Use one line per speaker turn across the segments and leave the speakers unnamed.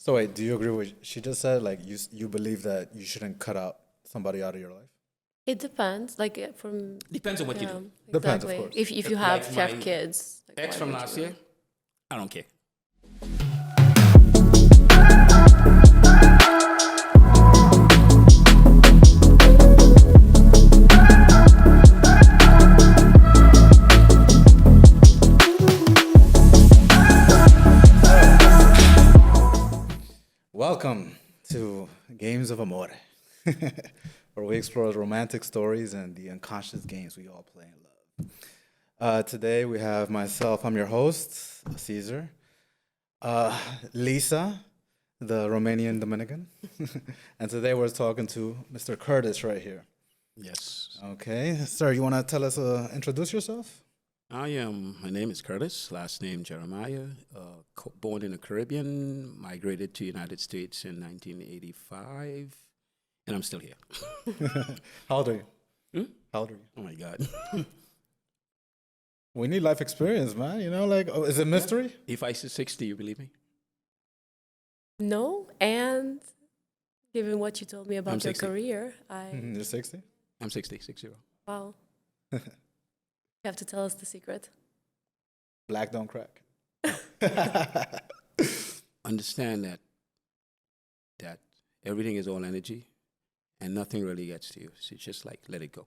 So wait, do you agree with she just said? Like you believe that you shouldn't cut out somebody out of your life?
It depends. Like from
Depends on what you
yeah,
do.
Depends, of
exactly.
course.
If you
Like
have
my
kids, like,
Ex
why
from
would
last
you?
year, I don't care.
Welcome to Games of Amore, where we explore romantic stories and the unconscious games we all play in love. Today we have myself, I'm your host, Caesar, Lisa, the Romanian Dominican, and today we're talking to Mr. Curtis right here.
Yes.
Okay, sir, you want to tell us, introduce yourself?
My name is Curtis, last name Jeremiah, born in the Caribbean, migrated to United States in 1985, and I'm still here.
How old are you?
Hmm?
How old are you?
Oh my God.
We need life experience, man. You know, like, oh, is it mystery?
If I say 60, you believe me?
No, and given what you told me
I'm
about your
60.
career,
You're 60?
I'm 60, 60.
wow. You have to tell us the secret.
Black don't crack.
Understand that everything is all energy, and nothing really gets to you. So it's just like let it go.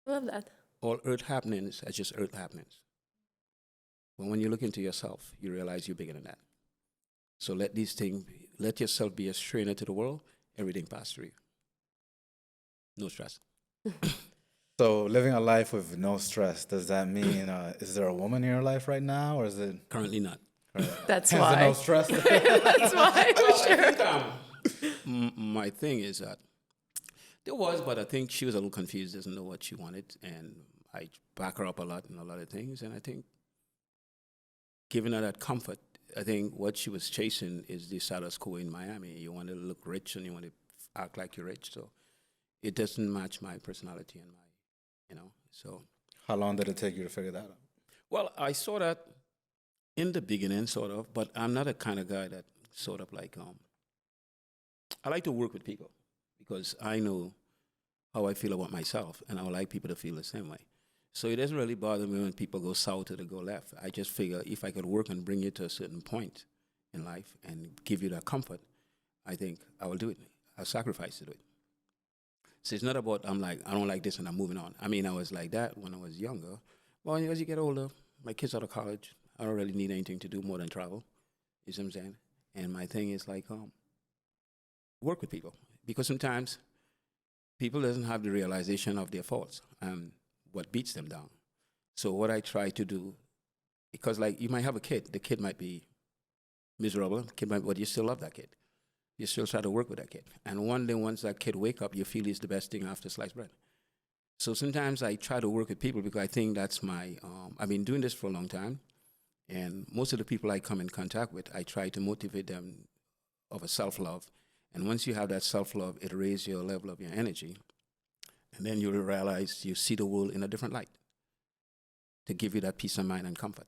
I love that.
All earth happenings are just earth happenings. But when you look into yourself, you realize you're bigger than that. So let yourself be a strainer to the world. Everything pass through you. No stress.
So, living a life with no stress, does that mean, is there a woman in your life right now, or is it,
Currently not.
That's
is there no
why.
stress?
That's why, for sure.
My thing is that there was, but I think she was a little confused, doesn't know what she wanted, and I back her up a lot in a lot of things, and I think giving her that comfort, I think what she was chasing is the status quo in Miami. You want to look rich and you want to act like you're rich, so it doesn't match my personality and so.
How long did it take you to figure that out?
Well, I saw that in the beginning, sort of, but I'm not a kind of guy that sort of like, I like to work with people because I know how I feel about myself, and I would like people to feel the same way. So it doesn't really bother me when people go south or they go left. I just figure if I could work and bring you to a certain point in life and give you that comfort, I think I will do it. I'll sacrifice to do it. So it's not about I'm like, I don't like this and I'm moving on. I mean, I was like that when I was younger. Well, as you get older, my kids out of college, I don't really need anything to do more than travel. You see what I'm saying? And my thing is like, work with people. Because sometimes people doesn't have the realization of their faults and what beats them down. So what I try to do, because like you might have a kid, the kid might be miserable, but you still love that kid. You still try to work with that kid. And one day, once that kid wake up, you feel he's the best thing after sliced bread. So sometimes I try to work with people because I think that's I've been doing this for a long time. And most of the people I come in contact with, I try to motivate them of a self-love. And once you have that self-love, it raises your level of your energy. And then you realize you see the world in a different light to give you that peace of mind and comfort.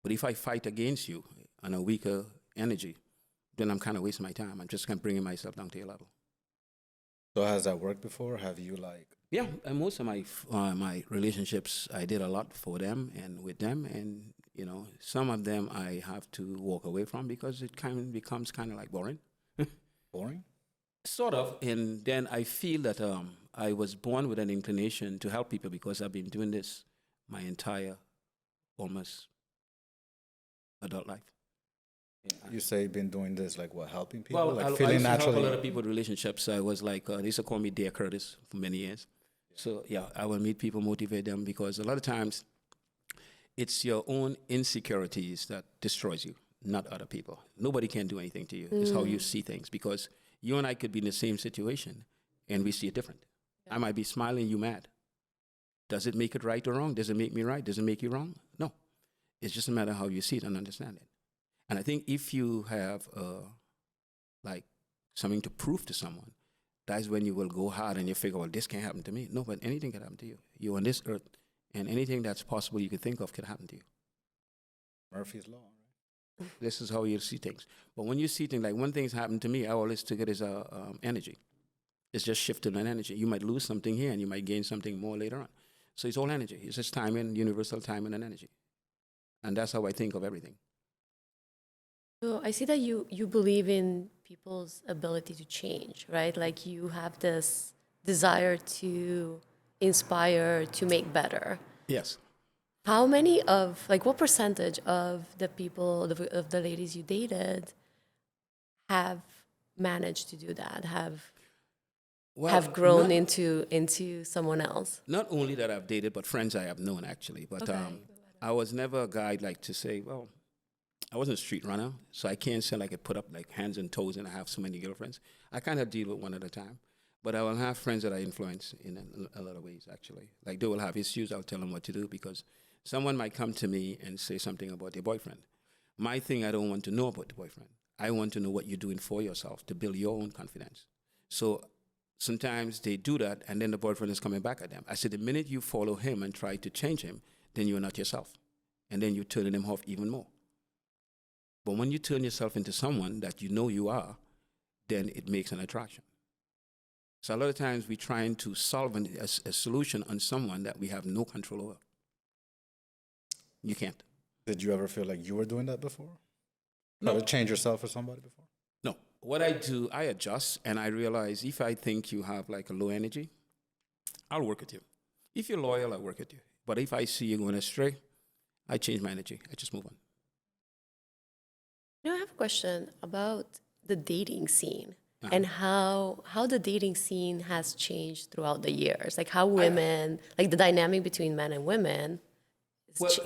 But if I fight against you on a weaker energy, then I'm kind of wasting my time. I'm just kind of bringing myself down to your level.
So, has that worked before? Have you, like,
Yeah, and most of my relationships, I did a lot for them and with them, and some of them I have to walk away from because it kind of becomes kind of like boring.
boring?
Sort of, and then I feel that I was born with an inclination to help people because I've been doing this my entire almost adult life. Yeah.
You say you've been doing this, like, what, helping people?
Well,
Like,
I
feeling
used to help a
naturally?
lot of people with relationships. I was like, they used to call me Dear Curtis for many years. So, yeah, I will meet people, motivate them, because a lot of times it's your own insecurities that destroys you, not other people. Nobody can do anything to you. It's how you see things, because you and I could be in the same situation, and we see it different. I might be smiling, you mad. Does it make it right or wrong? Does it make me right? Does it make you wrong? No. It's just a matter of how you see it and understand it. And I think if you have like something to prove to someone, that's when you will go hard and you figure, well, this can't happen to me. No, but anything can happen to you. You're on this earth, and anything that's possible you could think of can happen to you.
Murphy's Law, right?
This is how you see things. But when you see things, like one thing's happened to me, I always took it as energy. It's just shifting an energy. You might lose something here and you might gain something more later on. So it's all energy. It's just timing, universal timing and energy. And that's how I think of everything.
So I see that you believe in people's ability to change, right? Like you have this desire to inspire, to make better.
Yes.
How many of, like, what percentage of the people, of the ladies you dated have managed to do that,
Well,
have grown
not,
into someone else?
not only that I've dated, but friends I have known actually. But
Okay.
I was never a guy like to say, well, I wasn't a street runner, so I can't say like I put up like hands and toes and I have so many girlfriends. I kind of deal with one at a time. But I will have friends that I influence in a lot of ways, actually. Like they will have issues, I'll tell them what to do because someone might come to me and say something about their boyfriend. My thing, I don't want to know about the boyfriend. I want to know what you're doing for yourself to build your own confidence. So sometimes they do that, and then the boyfriend is coming back at them. I said, the minute you follow him and try to change him, then you're not yourself. And then you're turning him off even more. But when you turn yourself into someone that you know you are, then it makes an attraction. So a lot of times we're trying to solve a solution on someone that we have no control over. You can't.
Did you ever feel like you were doing that before? Try
No.
to change yourself for somebody before?
No. What I do, I adjust and I realize if I think you have like a low energy, I'll work with you. If you're loyal, I'll work with you. But if I see you going astray, I change my energy. I just move on.
I have a question about the dating scene
Uh-huh.
and how the dating scene has changed throughout the years. Like how women, like the dynamic between men and women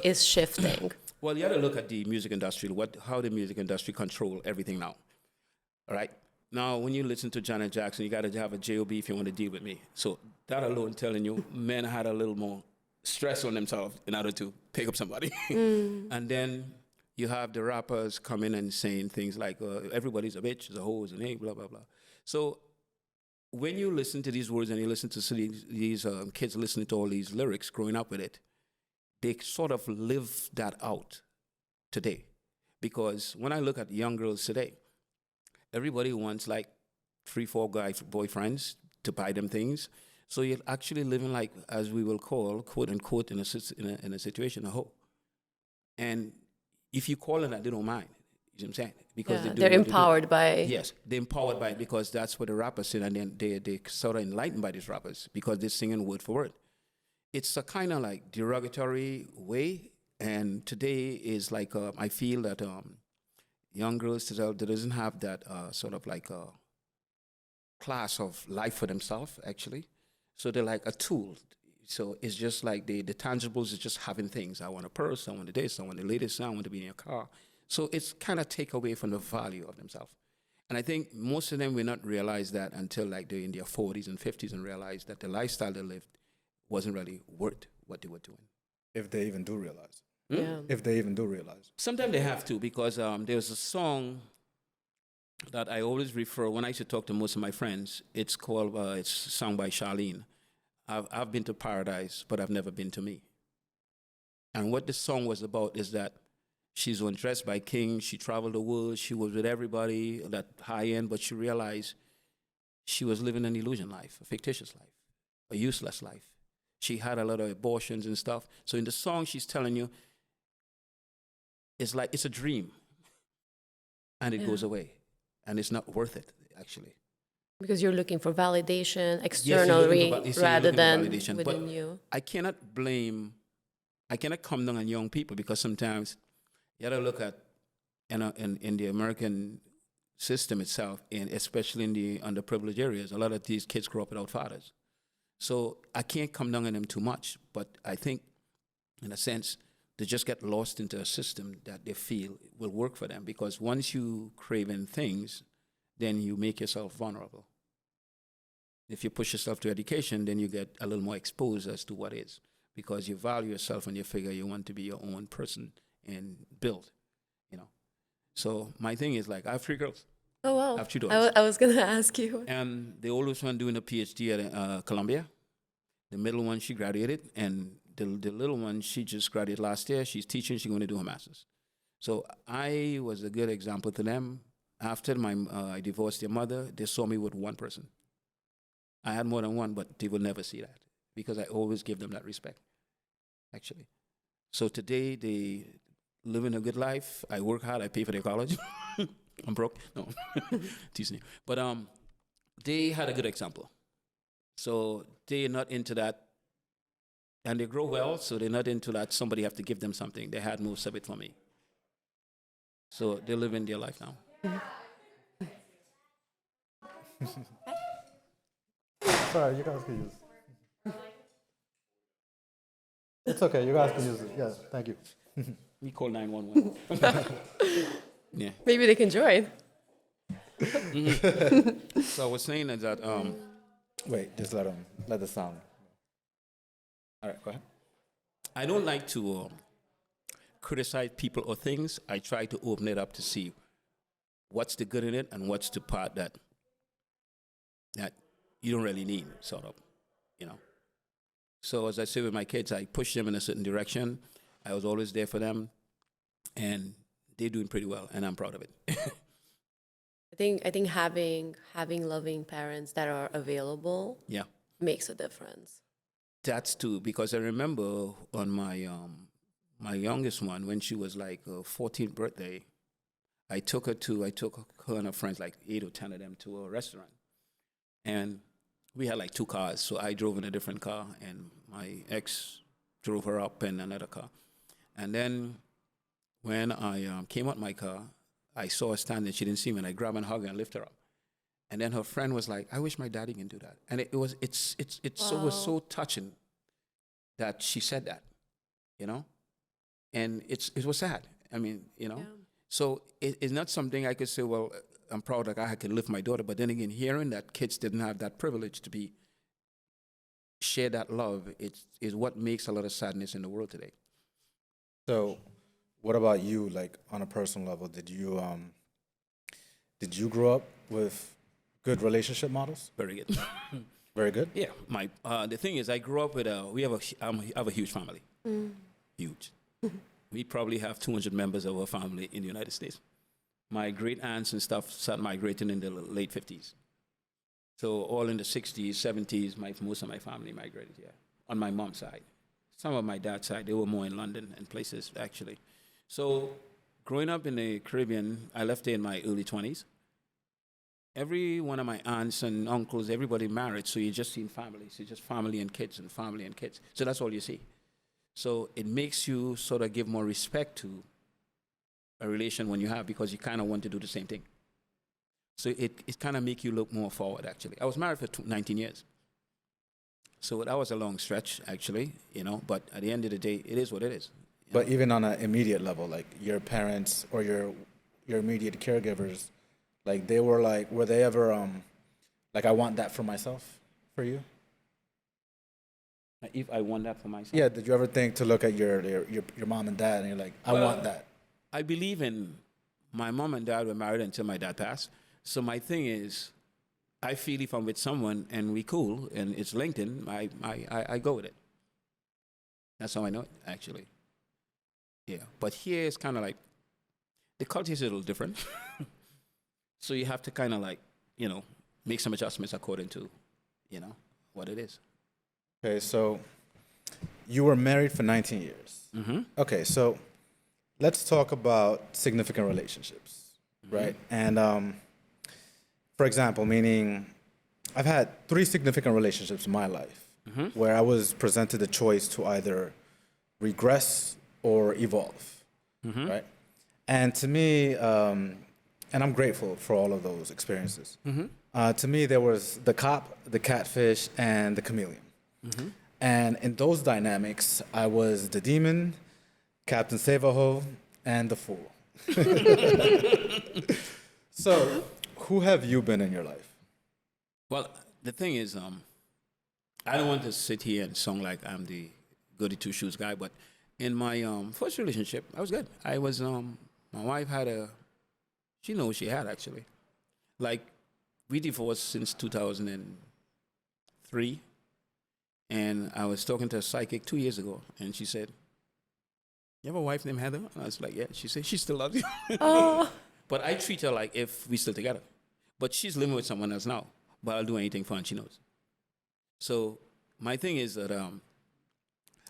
is shifting.
Well, you got to look at the music industry, how the music industry control everything now. All right? Now, when you listen to Janet Jackson, you got to have a JOB if you want to deal with me. So that alone telling you men had a little more stress on themselves in order to pick up somebody. And then you have the rappers coming and saying things like, everybody's a bitch, is a hoe, is an egg, blah, blah, blah. So when you listen to these words and you listen to these kids listening to all these lyrics, growing up with it, they sort of live that out today. Because when I look at young girls today, everybody wants like 3-4 guys, boyfriends to buy them things. So you're actually living like, as we will call, quote unquote, in a situation, a hoe. And if you call it that, they don't mind. You know what I'm saying? Because
Yeah, they're empowered by.
Yes, they're empowered by it because that's what the rappers say, and then they sort of enlightened by these rappers because they're singing word for word. It's a kind of like derogatory way, and today is like I feel that young girls today they doesn't have that sort of like a class of life for themselves actually, so they're like a tool. So it's just like the tangibles is just having things. I want a purse, I want this, I want the latest, I want to be in a car. So it's kind of take away from the value of themselves. And I think most of them will not realize that until like they're in their 40s and 50s and realize that the lifestyle they lived wasn't really worth what they were doing.
If they even do realize.
Yeah.
If they even do realize.
Sometimes they have to because there's a song that I always refer when I used to talk to most of my friends. It's called, it's sung by Charlene. I've been to paradise, but I've never been to me. And what this song was about is that she's undressed by kings. She traveled the world. She was with everybody, that high end, but she realized she was living an illusion life, a fictitious life, a useless life. She had a lot of abortions and stuff. So in the song, she's telling you, it's like it's a dream, and it goes away, and it's not worth it, actually.
Because you're looking for validation
Yes,
externally rather than
validation,
within
but
you.
I cannot come down on young people because sometimes you got to look at, in the American system itself, and especially in the underprivileged areas, a lot of these kids grow up without fathers. So I can't come down on them too much, but I think, in a sense, they just get lost into a system that they feel will work for them. Because once you craving things, then you make yourself vulnerable. If you push yourself to education, then you get a little more exposed as to what is. Because you value yourself and you figure you want to be your own person and build, So my thing is like, I have 3 girls.
Oh, wow.
I have 2 daughters.
I was going to ask you.
And the oldest one doing a PhD at Columbia. The middle one, she graduated. And the little one, she just graduated last year. She's teaching. She's going to do her master's. So I was a good example to them. After I divorced their mother, they saw me with one person. I had more than one, but they will never see that because I always give them that respect, actually. So today they living a good life. I work hard. I pay for their college. I'm broke. No, teasing you. But they had a good example. So they're not into that, and they grow well. So they're not into that. Somebody have to give them something. They had most of it for me. So they're living their life now.
Sorry, you guys can use it. It's okay, you guys can use it. Yeah, thank you.
We call 911. Yeah.
Maybe they can join.
So I was saying that
Wait, just let the sound. All right, go ahead.
I don't like to criticize people or things. I try to open it up to see what's the good in it and what's the part that you don't really need, sort of, you know. So as I say with my kids, I push them in a certain direction. I was always there for them, and they're doing pretty well, and I'm proud of it.
I think having loving parents that are available
Yeah,
makes a difference.
that's too, because I remember on my youngest one, when she was like 14th birthday, I took her and her friends, like 8 or 10 of them, to a restaurant. And we had like two cars, so I drove in a different car, and my ex drove her up in another car. And then when I came out my car, I saw her standing. She didn't see me, and I grabbed and hugged her and lift her up. And then her friend was like, "I wish my daddy can do that." And it was so touching that she said that, you know. And it was sad. I mean, you know.
Yeah.
So it's not something I could say, well, I'm proud that I can lift my daughter. But then again, hearing that kids didn't have that privilege to share that love, is what makes a lot of sadness in the world today.
So, what about you, like on a personal level? Did you grow up with good relationship models?
Very good.
Very good.
Yeah, the thing is, I grew up with I have a huge family, huge. We probably have 200 members of our family in the United States. My great aunts and stuff started migrating in the late 50s. So all in the 60s, 70s, most of my family migrated here on my mom's side. Some of my dad's side, they were more in London and places, actually. So growing up in the Caribbean, I left there in my early 20s. Every one of my aunts and uncles, everybody married, so you just seen families. It's just family and kids and family and kids. So that's all you see. So it makes you sort of give more respect to a relation when you have, because you kind of want to do the same thing. So it kind of make you look more forward, actually. I was married for 19 years. So that was a long stretch, actually, you know, but at the end of the day, it is what it is.
But even on an immediate level, like your parents or your immediate caregivers, like were they ever like, I want that for myself, for you?
If I want that for myself.
Yeah. Did you ever think to look at your mom and dad and you're like, I want that?
I believe in my mom and dad were married until my dad passed. So my thing is, I feel if I'm with someone and we cool and it's LinkedIn, I go with it. That's how I know it, actually. Yeah. But here it's kind of like, the culture is a little different. So you have to kind of like, you know, make some adjustments according to, you know, what it is.
Okay, so you were married for 19 years.
Mm-hmm.
Okay, so let's talk about significant relationships, right? And for example, meaning I've had 3 significant relationships in my life where I was presented the choice to either regress or evolve, right? And to me, and I'm grateful for all of those experiences. To me, there was the cop, the catfish, and the chameleon. And in those dynamics, I was the demon, Captain Save-A-Ho, and the fool. So, who have you been in your life?
Well, the thing is, I don't want to sit here and sound like I'm the goody two shoes guy, but in my first relationship, I was good. I was my wife she knew what she had, actually. Like, we divorced since 2003, and I was talking to a psychic 2 years ago, and she said, You have a wife named Heather? And I was like, yeah. She said she still loves you.
Oh,
But I treat her like if we still together. But she's living with someone else now. But I'll do anything for her, and she knows. So my thing is that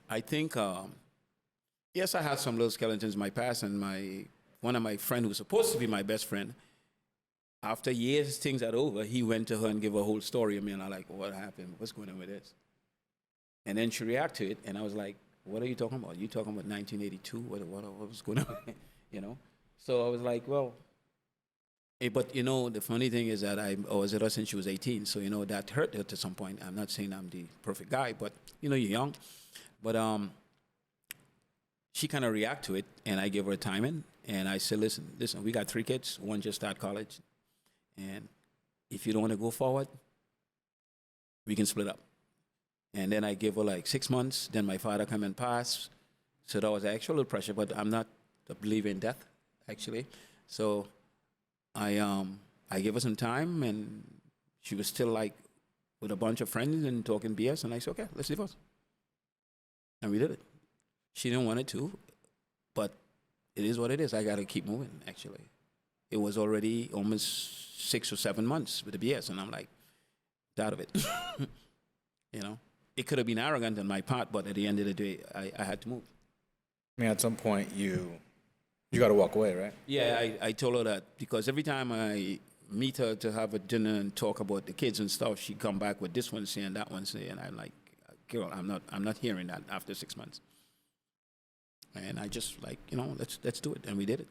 I think yes, I had some little skeletons in my past, and one of my friend who was supposed to be my best friend, after years things are over, he went to her and gave her a whole story of me, and I'm like, what happened? What's going on with this? And then she reacted to it, and I was like, what are you talking about? You talking about 1982? What was going on? you know? So I was like, well, but the funny thing is that I was with her since she was 18, so that hurt her to some point. I'm not saying I'm the perfect guy, but you're young. But she kind of reacted to it, and I gave her a timing, and I said, listen, we got 3 kids. One just started college, and if you don't want to go forward, we can split up. And then I gave her like 6 months. Then my father come and pass, so that was actual little pressure. But I'm not a believer in death, actually. So I gave her some time, and she was still like with a bunch of friends and talking BS. And I said, okay, let's divorce. And we did it. She didn't want it to, but it is what it is. I got to keep moving, actually. It was already almost 6 or 7 months with the BS, and I'm like, out of it. It could have been arrogant on my part, but at the end of the day, I had to move.
I mean, at some point, you got to walk away, right?
Yeah, I told her that because every time I meet her to have a dinner and talk about the kids and stuff, she come back with this one saying, that one saying, and I'm like, girl, I'm not hearing that after 6 months. And I just like, let's do it, and we did it.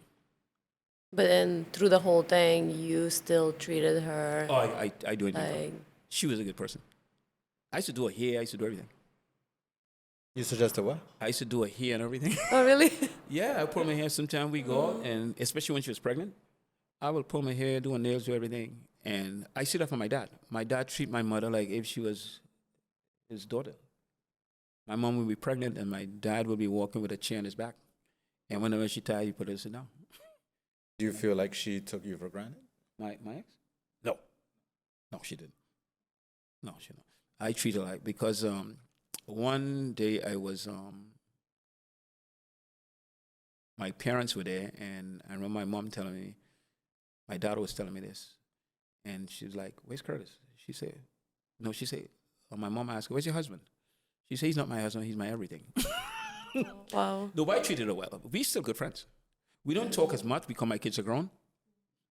but then through the whole thing, you still treated her
Oh, I do it.
like,
She was a good person. I used to do her hair. I used to do everything.
You suggested what?
I used to do her hair and everything.
oh, really?
Yeah, I pull my hair sometime we go out, and especially when she was pregnant, I would pull my hair, do her nails, do everything. And I see that from my dad. My dad treat my mother like if she was his daughter. My mom would be pregnant, and my dad would be walking with a chair on his back. And whenever she tired, he put her to sit down.
Do you feel like she took you for granted?
My ex? No. No, she didn't. No, she didn't. I treat her like, because one day I was, my parents were there, and I remember my mom telling me, my daughter was telling me this, and she was like, where's Curtis? She said, my mom asked her, where's your husband? She said, he's not my husband, he's my everything.
Wow.
No, I treated her well. We're still good friends. We don't talk as much because my kids are grown,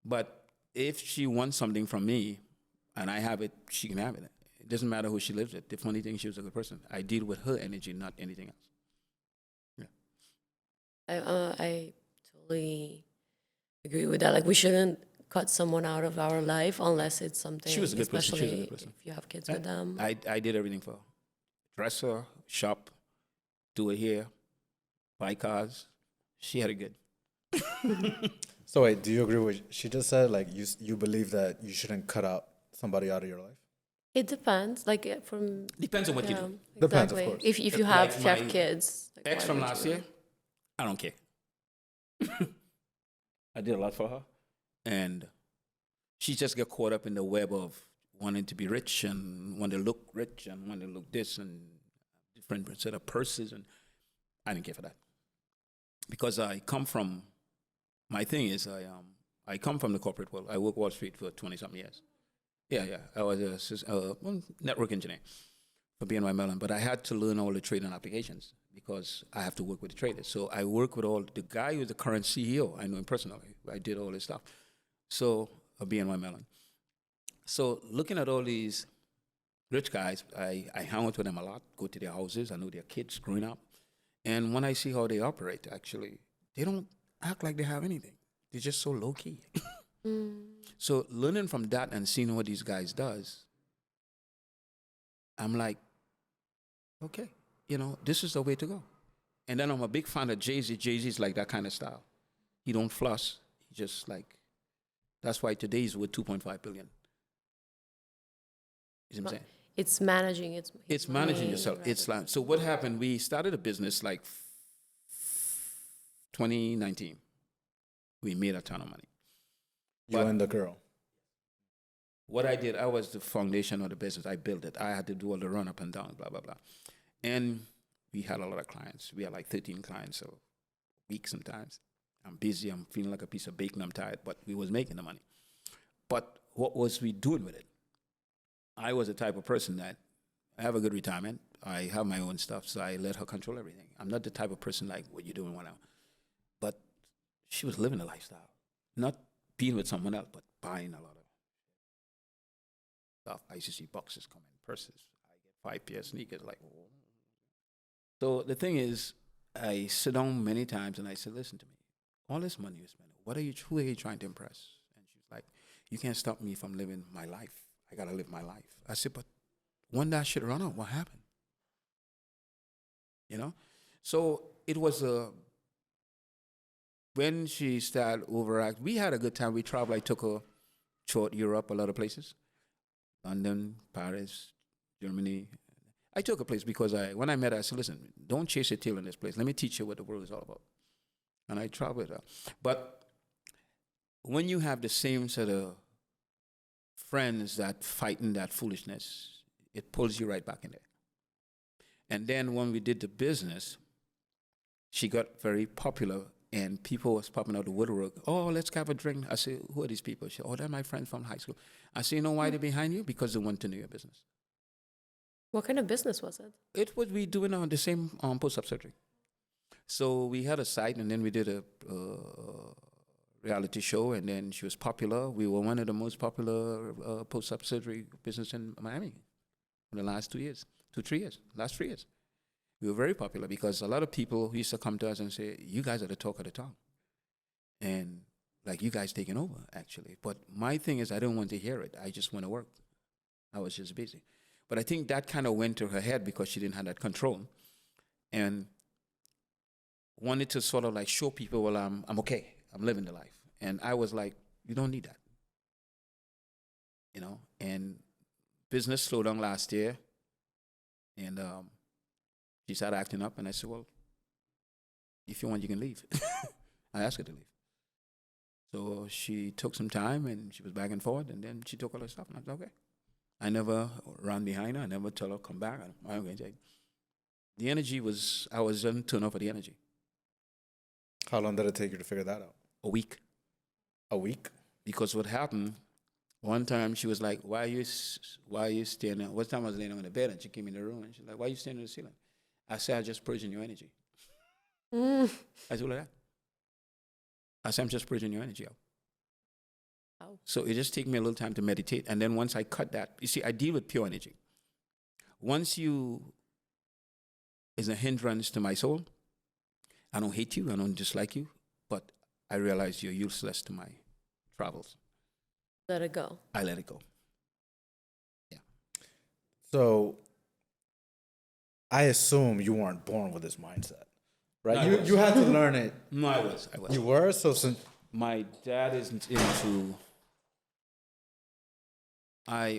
but if she wants something from me and I have it, she can have it. It doesn't matter who she lives with. The funny thing, she was a good person. I deal with her energy, not anything else. Yeah.
I totally agree with that. Like, we shouldn't cut someone out of our life unless it's something,
She was a good person. She was a
especially
good person.
if you have kids with them.
I did everything for her. Dress her, shop, do her hair, buy cars. She had it good.
So wait, do you agree with she just said? Like you believe that you shouldn't cut out somebody out of your life?
It depends. Like, from
Depends on what you
yeah,
do.
Depends, of
exactly.
course.
If you
Like
have
my
kids, like,
Ex
why
from
would
last
you?
year, I don't care. I did a lot for her. And she just got caught up in the web of wanting to be rich and wanting to look rich and wanting to look this and different set of purses. And I didn't care for that. Because my thing is, I come from the corporate world. I worked Wall Street for 20-something years. Yeah. I was a network engineer for BNY Mellon, but I had to learn all the trading applications because I have to work with the traders. So I work with the guy who's the current CEO. I know him personally. I did all this stuff. So, BNY Mellon. So looking at all these rich guys, I hang out with them a lot, go to their houses. I know their kids growing up. And when I see how they operate, actually, they don't act like they have anything. They're just so low-key. So learning from that and seeing what these guys does, I'm like, okay, this is the way to go. And then I'm a big fan of Jay-Z. Jay-Z's like that kind of style. He don't floss. He just like, that's why today he's worth $2.5 billion. You see what I'm saying?
It's managing.
It's managing yourself. It's like, so what happened? We started a business like 2019. We made a ton of money.
You and the girl.
What I did, I was the foundation of the business. I built it. I had to do all the run up and down, blah, blah, blah. And we had a lot of clients. We had like 13 clients. So weak sometimes. I'm busy. I'm feeling like a piece of bacon. I'm tired. But we was making the money. But what was we doing with it? I was the type of person that I have a good retirement. I have my own stuff, so I let her control everything. I'm not the type of person like what you doing one hour. But she was living a lifestyle, not being with someone else, but buying a lot of stuff. I used to see boxes come in, purses. I get 5 pair of sneakers. Like, oh. So the thing is, I sit down many times and I said, "Listen to me. All this money you spend, who are you trying to impress?" And she's like, "You can't stop me from living my life. I gotta live my life." I said, "But when that shit run out, what happened?" You know? So it was when she started overact, we had a good time. We traveled. I took her to Europe, a lot of places. London, Paris, Germany. I took a place because when I met her, I said, "Listen, don't chase your tail in this place. Let me teach you what the world is all about." And I traveled with her. But when you have the same set of friends that fighting that foolishness, it pulls you right back in there. And then when we did the business, she got very popular and people was popping out the woodwork. "Oh, let's have a drink." I said, "Who are these people?" She said, "Oh, they're my friends from high school." I said, "You know why they're behind you? Because they want to know your business."
What kind of business was it?
It was we doing the same post-op surgery. So we had a site, and then we did a reality show, and then she was popular. We were one of the most popular post-op surgery business in Miami in the last 2 years, 3 years, last 3 years. We were very popular because a lot of people used to come to us and say, "You guys are the talk of the town." And like, you guys taking over, actually. But my thing is, I don't want to hear it. I just want to work. I was just busy. But I think that kind of went to her head because she didn't have that control. And wanted to sort of like show people, well, I'm okay. I'm living the life. And I was like, you don't need that. You know? And business slowed down last year. And she started acting up. And I said, well, if you want, you can leave. I asked her to leave. So she took some time and she was back and forth. And then she took all her stuff. And I said, okay. I never ran behind her. I never told her, come back. I'm going to take. The energy was, I was turned off of the energy.
How long did it take you to figure that out?
A week.
A week?
Because what happened, one time she was like, why are you standing? One time I was laying on the bed and she came in the room and she's like, why are you standing on the ceiling? I said, I'm just purging your energy. I told her that. I said, I'm just purging your energy out.
Oh.
So it just takes me a little time to meditate. And then once I cut that, you see, I deal with pure energy. Once you is a hindrance to my soul, I don't hate you, I don't dislike you, but I realize you're useless to my travels.
Let it go.
I let it go. Yeah.
So I assume you weren't born with this mindset, right?
No,
You had to learn it.
No, I was.
You were? So since
My dad isn't into.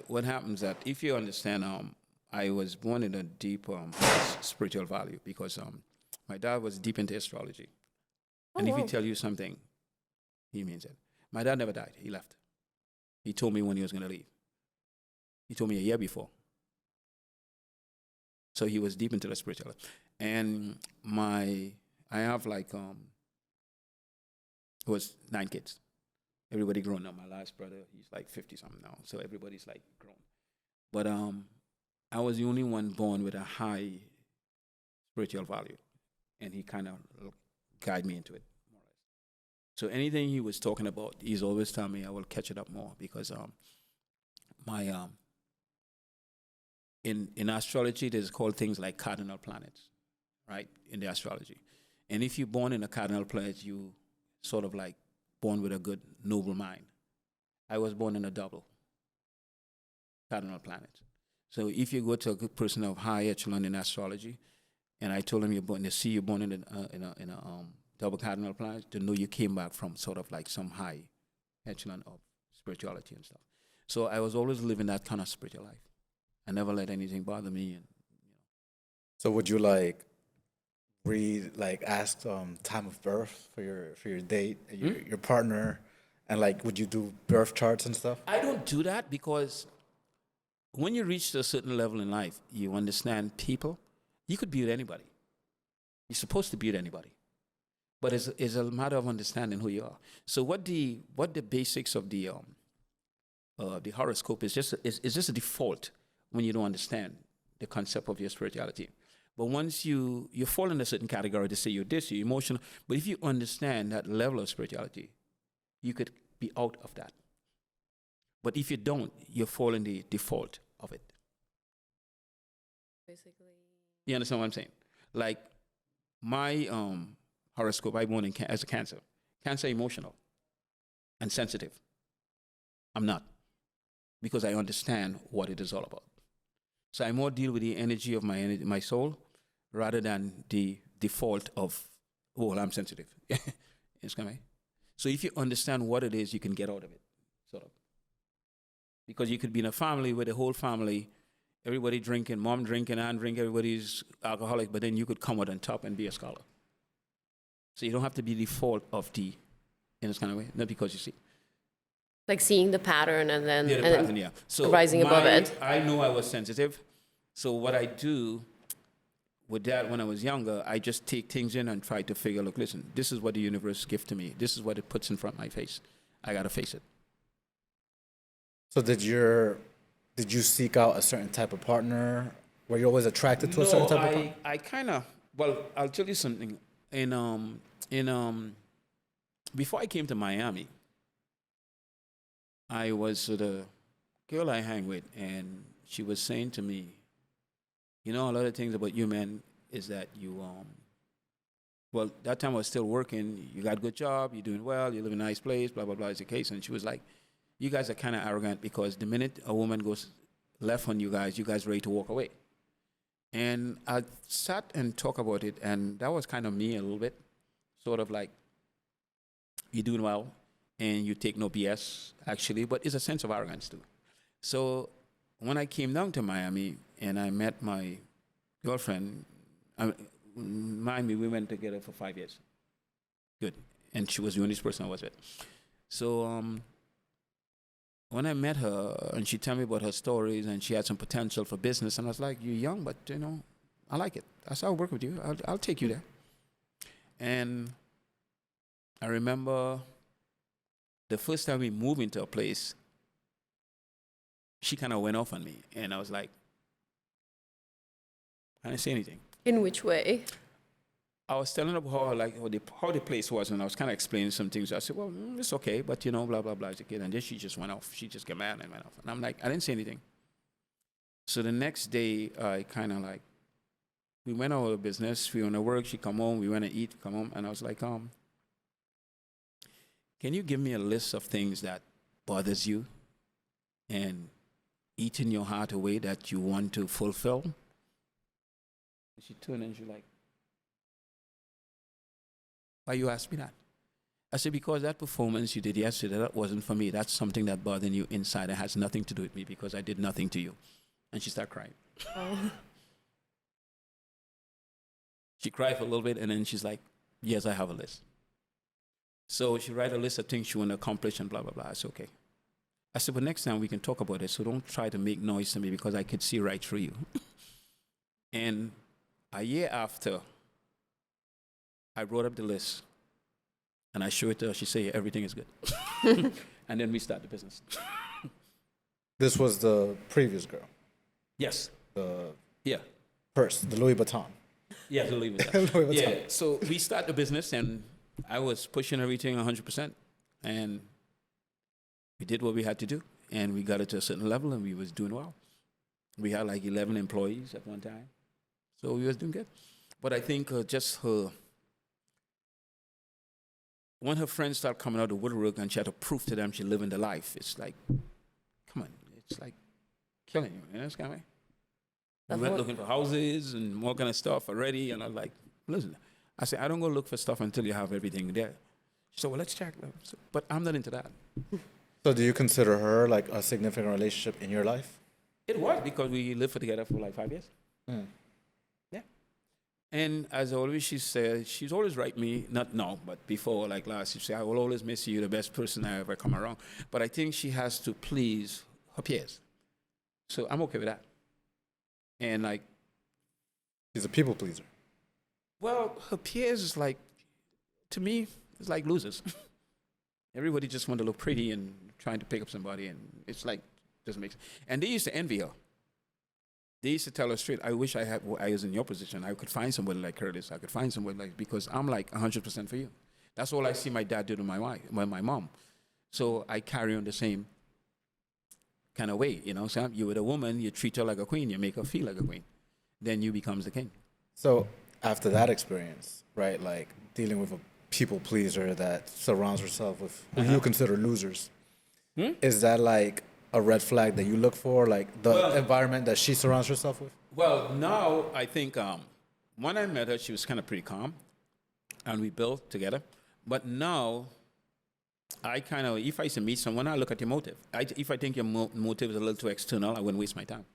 What happens that if you understand, I was born in a deep spiritual value because my dad was deep into astrology.
Oh,
And if
wow.
he tell you something, he means it. My dad never died. He left. He told me when he was going to leave. He told me a year before. So he was deep into the spiritual. And I have like, it was 9 kids. Everybody grown now. My last brother, he's like 50-something now. So everybody's like grown. But I was the only one born with a high spiritual value. And he kind of guided me into it, more or less. So anything he was talking about, he's always telling me I will catch it up more because in astrology, there's called things like cardinal planets, right, in the astrology. And if you're born in a cardinal planet, you sort of like born with a good, noble mind. I was born in a double cardinal planet. So if you go to a good person of high echelon in astrology, and I told him you're born, they see you're born in a double cardinal planet, to know you came back from sort of like some high echelon of spirituality and stuff. So I was always living that kind of spiritual life. I never let anything bother me. And
So would you like ask time of birth for your date, your partner, and like would you do birth charts and stuff?
I don't do that because when you reach a certain level in life, you understand people. You could be with anybody. You're supposed to be with anybody. but it's a matter of understanding who you are. So what the basics of the horoscope is just a default when you don't understand the concept of your spirituality. But once you fall in a certain category to say you're this, you're emotional. But if you understand that level of spirituality, you could be out of that. But if you don't, you fall in the default of it.
Basically.
You understand what I'm saying? Like my horoscope, I born as a Cancer. Cancer emotional and sensitive. I'm not, because I understand what it is all about. So I more deal with the energy of my soul, rather than the default of, oh, well, I'm sensitive. It's coming. So if you understand what it is, you can get out of it, sort of. Because you could be in a family where the whole family, everybody drinking, mom drinking, aunt drinking, everybody's alcoholic, but then you could come out on top and be a scholar. So you don't have to be the default of in this kind of way, not because you see.
Like seeing the pattern and then,
Yeah, the
and
pattern, yeah. So
rising above it.
I know I was sensitive. So what I do with that when I was younger, I just take things in and try to figure, look, listen, this is what the universe gives to me. This is what it puts in front of my face. I got to face it.
So did you seek out a certain type of partner? Were you always attracted to a certain type of partner?
I kind of, well, I'll tell you something. Before I came to Miami, I was with a girl I hang with, and she was saying to me, you know, a lot of things about you, man, is that you, well, that time I was still working. You got a good job, you're doing well, you live in a nice place, blah, blah, blah, is the case. And she was like, you guys are kind of arrogant, because the minute a woman goes left on you guys ready to walk away. And I sat and talked about it, and that was kind of me a little bit, sort of like, you're doing well, and you take no BS, actually, but it's a sense of arrogance, too. So when I came down to Miami, and I met my girlfriend, mind me, we went together for 5 years. Good. And she was the only person I was with. So when I met her, and she told me about her stories, and she had some potential for business, and I was like, you're young, but, you know, I like it. I said, I'll work with you. I'll take you there. And I remember the first time we moved into a place, she kind of went off on me. And I was like, I didn't say anything.
In which way?
I was telling her how the place was, and I was kind of explaining some things. I said, well, it's okay, but, you know, blah, blah, blah. And then she just went off. She just got mad and went off. And I'm like, I didn't say anything. So the next day, I kind of like, we went out of business. We went to work. She come home. We went to eat, come home. And I was like, can you give me a list of things that bothers you and eat in your heart away that you want to fulfill? She turned and she's like, why you ask me that? I said, because that performance you did yesterday, that wasn't for me. That's something that bothered you inside. It has nothing to do with me, because I did nothing to you. And she started crying.
Oh.
She cried for a little bit, and then she's like, yes, I have a list. So she write a list of things she want to accomplish and blah, blah, blah. I said, okay. I said, but next time we can talk about it, so don't try to make noise to me, because I could see right through you. And a year after, I brought up the list, and I showed it to her. She said, everything is good. And then we start the business.
This was the previous girl.
Yes.
The
Yeah.
purse, the Louis Vuitton.
Yeah, Louis Vuitton.
Louis Vuitton.
Yeah, so we start the business, and I was pushing everything 100%, and we did what we had to do, and we got it to a certain level, and we was doing well. We had like 11 employees at one time, so we was doing good. But I think just her, when her friends start coming out of the woodwork and she had to prove to them she living the life, it's like, come on, it's like killing you, you know, this kind of way. We went looking for houses and more kind of stuff already, and I was like, listen, I said, I don't go look for stuff until you have everything there. She said, well, let's check. But I'm not into that.
So do you consider her like a significant relationship in your life?
It was, because we lived together for like 5 years.
Mm.
Yeah. And as always, she said, she's always write me, not now, but before, like last, she said, I will always miss you, the best person I ever come around. But I think she has to please her peers. So I'm okay with that. And like,
She's a people pleaser.
well, her peers is like, to me, it's like losers. Everybody just want to look pretty and trying to pick up somebody, and it's like doesn't make sense. And they used to envy her. They used to tell her straight, I wish I was in your position. I could find somebody like Curtis. I could find somebody like, because I'm like 100% for you. That's all I see my dad do to my wife, my mom. So I carry on the same kind of way, you know. So you with a woman, you treat her like a queen, you make her feel like a queen. Then you becomes the king.
So after that experience, right, like dealing with a people pleaser that surrounds herself with who you consider losers, is that like a red flag that you look for, like the environment that she surrounds herself with?
Well, now I think when I met her, she was kind of pretty calm, and we built together. But now, I kind of, if I used to meet someone, I look at your motive. If I think your motive is a little too external, I wouldn't waste my time.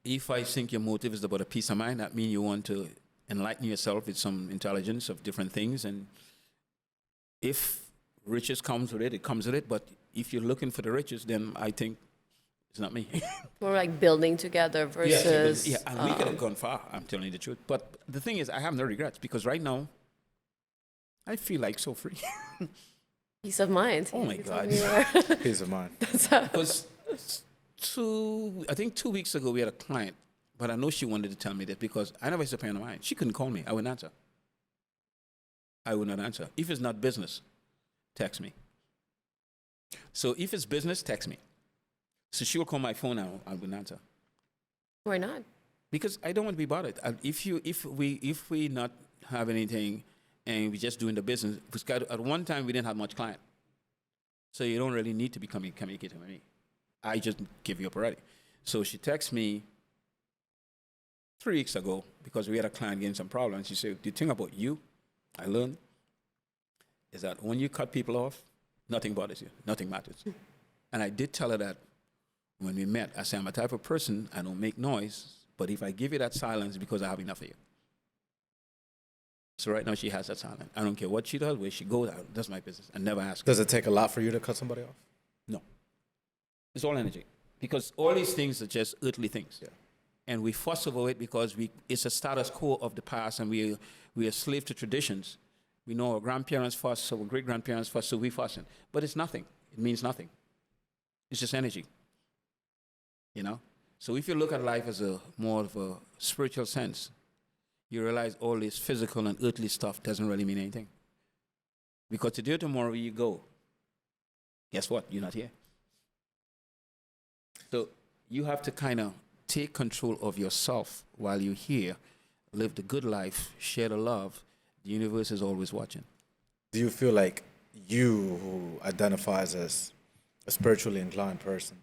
If I think your motive is about a peace of mind, that means you want to enlighten yourself with some intelligence of different things. And if riches comes with it, it comes with it. But if you're looking for the riches, then I think it's not me.
More like building together versus.
Yeah, and we could have gone far, I'm telling you the truth. But the thing is, I have no regrets because right now, I feel like so free.
Peace of mind.
Oh my
You
God.
told me where-
Peace of mind.
Because I think 2 weeks ago, we had a client, but I know she wanted to tell me that because I never used to pay her mind. She couldn't call me. I wouldn't answer. I would not answer. If it's not business, text me. So if it's business, text me. So she will call my phone now. I wouldn't answer.
Why not?
Because I don't want to be bothered. If we not have anything and we just doing the business, because at one time we didn't have much client, so you don't really need to be communicating with me. I just give you up already. So she texted me 3 weeks ago because we had a client getting some problems. She said, "The thing about you, I learned, is that when you cut people off, nothing bothers you, nothing matters." And I did tell her that when we met. I said, "I'm a type of person, I don't make noise, but if I give you that silence, because I have enough of you." So right now she has that silence. I don't care what she does, where she goes, that's my business. I never ask her.
Does it take a lot for you to cut somebody off?
No. It's all energy. Because all these things are just earthly things.
Yeah.
And we fuss over it because it's a status quo of the past, and we are slave to traditions. We know our grandparents fuss, so our great-grandparents fuss, so we fussing. But it's nothing. It means nothing. It's just energy. You know? So if you look at life as a more of a spiritual sense, you realize all this physical and earthly stuff doesn't really mean anything. Because today or tomorrow you go, guess what? You're not here. So you have to kind of take control of yourself while you're here, live the good life, share the love. The universe is always watching.
Do you feel like you, who identifies as a spiritually inclined person,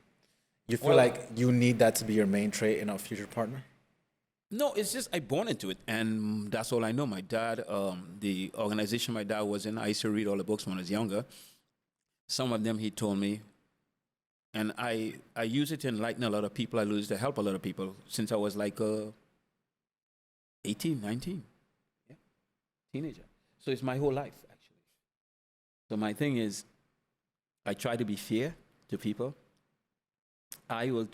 you feel like you need that to be your main trait in a future partner?
No, it's just I born into it, and that's all I know. My dad, the organization my dad was in, I used to read all the books when I was younger. Some of them he told me, and I use it to enlighten a lot of people. I use it to help a lot of people since I was like 18, 19, yeah, teenager. So it's my whole life, actually. So my thing is, I try to be fair to people. I will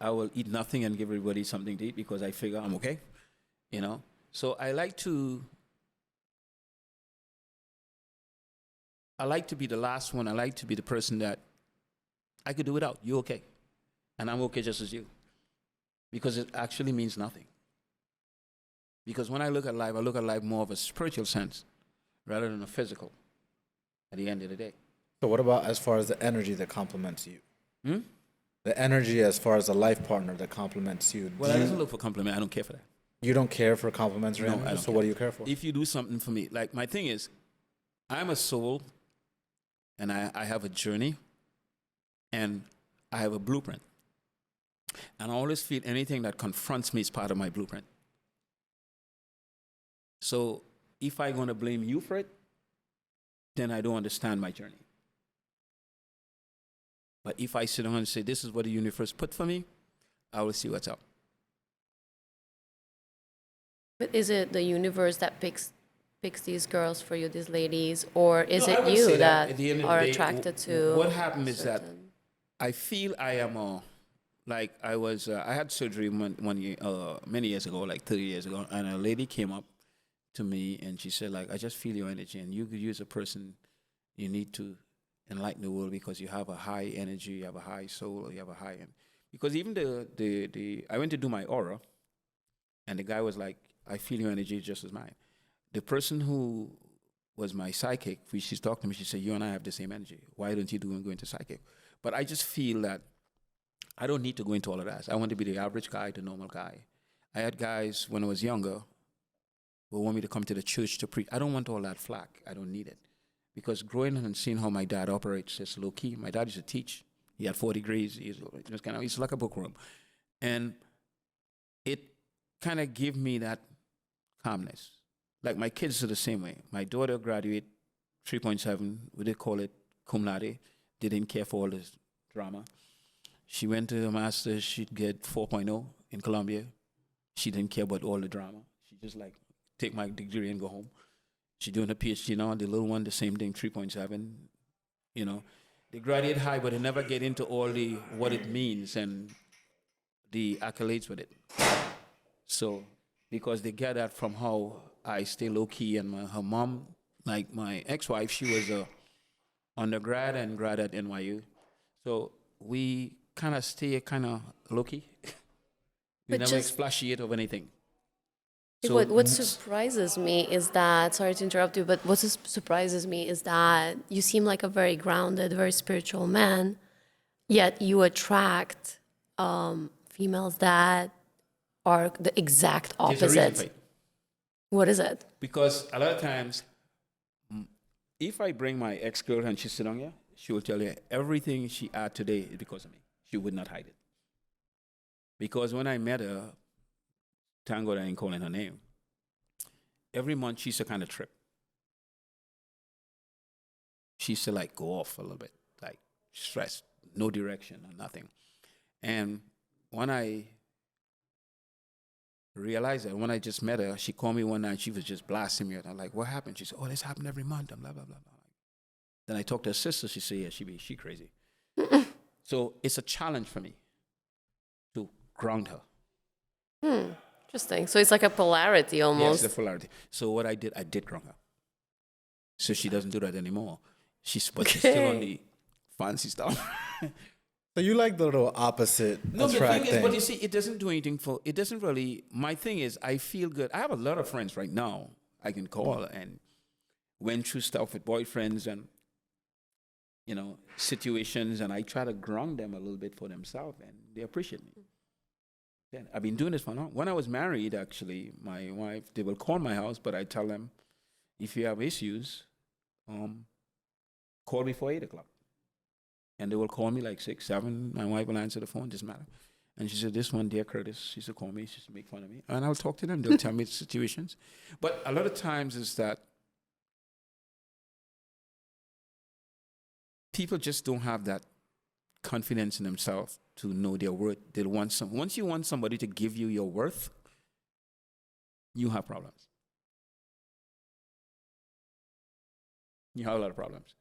I will eat nothing and give everybody something to eat because I figure I'm okay, you know. So I like to be the last one. I like to be the person that I could do without. You okay? And I'm okay just as you. Because it actually means nothing. Because when I look at life more of a spiritual sense rather than a physical at the end of the day.
So what about as far as the energy that complements you? The energy as far as a life partner that complements you.
Well, I don't look for compliment. I don't care for that.
You don't care for compliments or
No,
anything?
I don't
So
care.
what do you care for?
If you do something for me, like my thing is, I'm a soul, and I have a journey, and I have a blueprint. And I always feel anything that confronts me is part of my blueprint. So if I'm going to blame you for it, then I don't understand my journey. But if I sit down and say, this is what the universe put for me, I will see what's up.
But is it the universe that picks these girls for you, these ladies, or is
No, I
it
would
you
say
that
at the end of the
are
day,
attracted to?
What happened is that
certain-
I feel I am like I was. I had surgery one year, many years ago, like 30 years ago, and a lady came up to me, and she said, like, I just feel your energy, and you as a person, you need to enlighten the world because you have a high energy, you have a high soul, you have a high end. Because even the I went to do my aura, and the guy was like, I feel your energy just as mine. The person who was my psychic, she's talking to me, she said, you and I have the same energy. Why don't you go into psychic? But I just feel that I don't need to go into all of that. I want to be the average guy, the normal guy. I had guys when I was younger who want me to come to the church to preach. I don't want all that flack. I don't need it. Because growing up and seeing how my dad operates is low key. My dad used to teach. He had 4 degrees. He's like a bookworm. And it kind of gave me that calmness. Like my kids are the same way. My daughter graduated 3.7. We did call it cum laude. They didn't care for all this drama. She went to a master's. She'd get 4.0 in Columbia. She didn't care about all the drama. She just like, take my degree and go home. She's doing a PhD now. The little one, the same thing, 3.7. You know, they graduate high, but they never get into all the what it means and the accolades with it. So, because they get that from how I stay low key, and her mom, like my ex-wife, she was a undergrad and grad at NYU. So we kind of stay kind of low key. We
But
never
just
expatiate of anything.
what surprises me is that, sorry to interrupt you, but what surprises me is that you seem like a very grounded, very spiritual man, yet you attract females that are the exact
There's a reason for
opposite.
it.
What is it?
Because a lot of times, if I bring my ex-girl and she sit down here, she will tell you everything she had today is because of me. She would not hide it. Because when I met her, thank God I ain't calling her name, every month she used to kind of trip. She used to like go off a little bit, like stressed, no direction or nothing. And when I realized that, when I just met her, she called me one night, she was just blasting me. And I'm like, what happened? She said, oh, this happened every month, and blah, blah, blah, blah. Then I talked to her sister, she said, yeah, she crazy. So it's a challenge for me to ground her.
Interesting. So it's like a polarity
Yes,
almost.
the polarity. So what I did ground her. So she doesn't do that anymore. She's still on the fancy stuff.
So you like the little opposite
No, the
attract
thing is,
thing.
but you see, it doesn't do anything for, it doesn't really, my thing is, I feel good. I have a lot of friends right now I can call and went through stuff with boyfriends and, you know, situations, and I try to ground them a little bit for themselves, and they appreciate me. Yeah, I've been doing this for long. When I was married, actually, my wife, they will call my house, but I tell them, if you have issues, call before 8 o'clock. And they will call me like 6, 7. My wife will answer the phone, doesn't matter. And she said, this one, dear Curtis, she used to call me, she used to make fun of me. And I'll talk to them, they'll tell me the situations. But a lot of times is that people just don't have that confidence in themselves to know their worth. They'll want once you want somebody to give you your worth, you have problems. You have a lot of problems.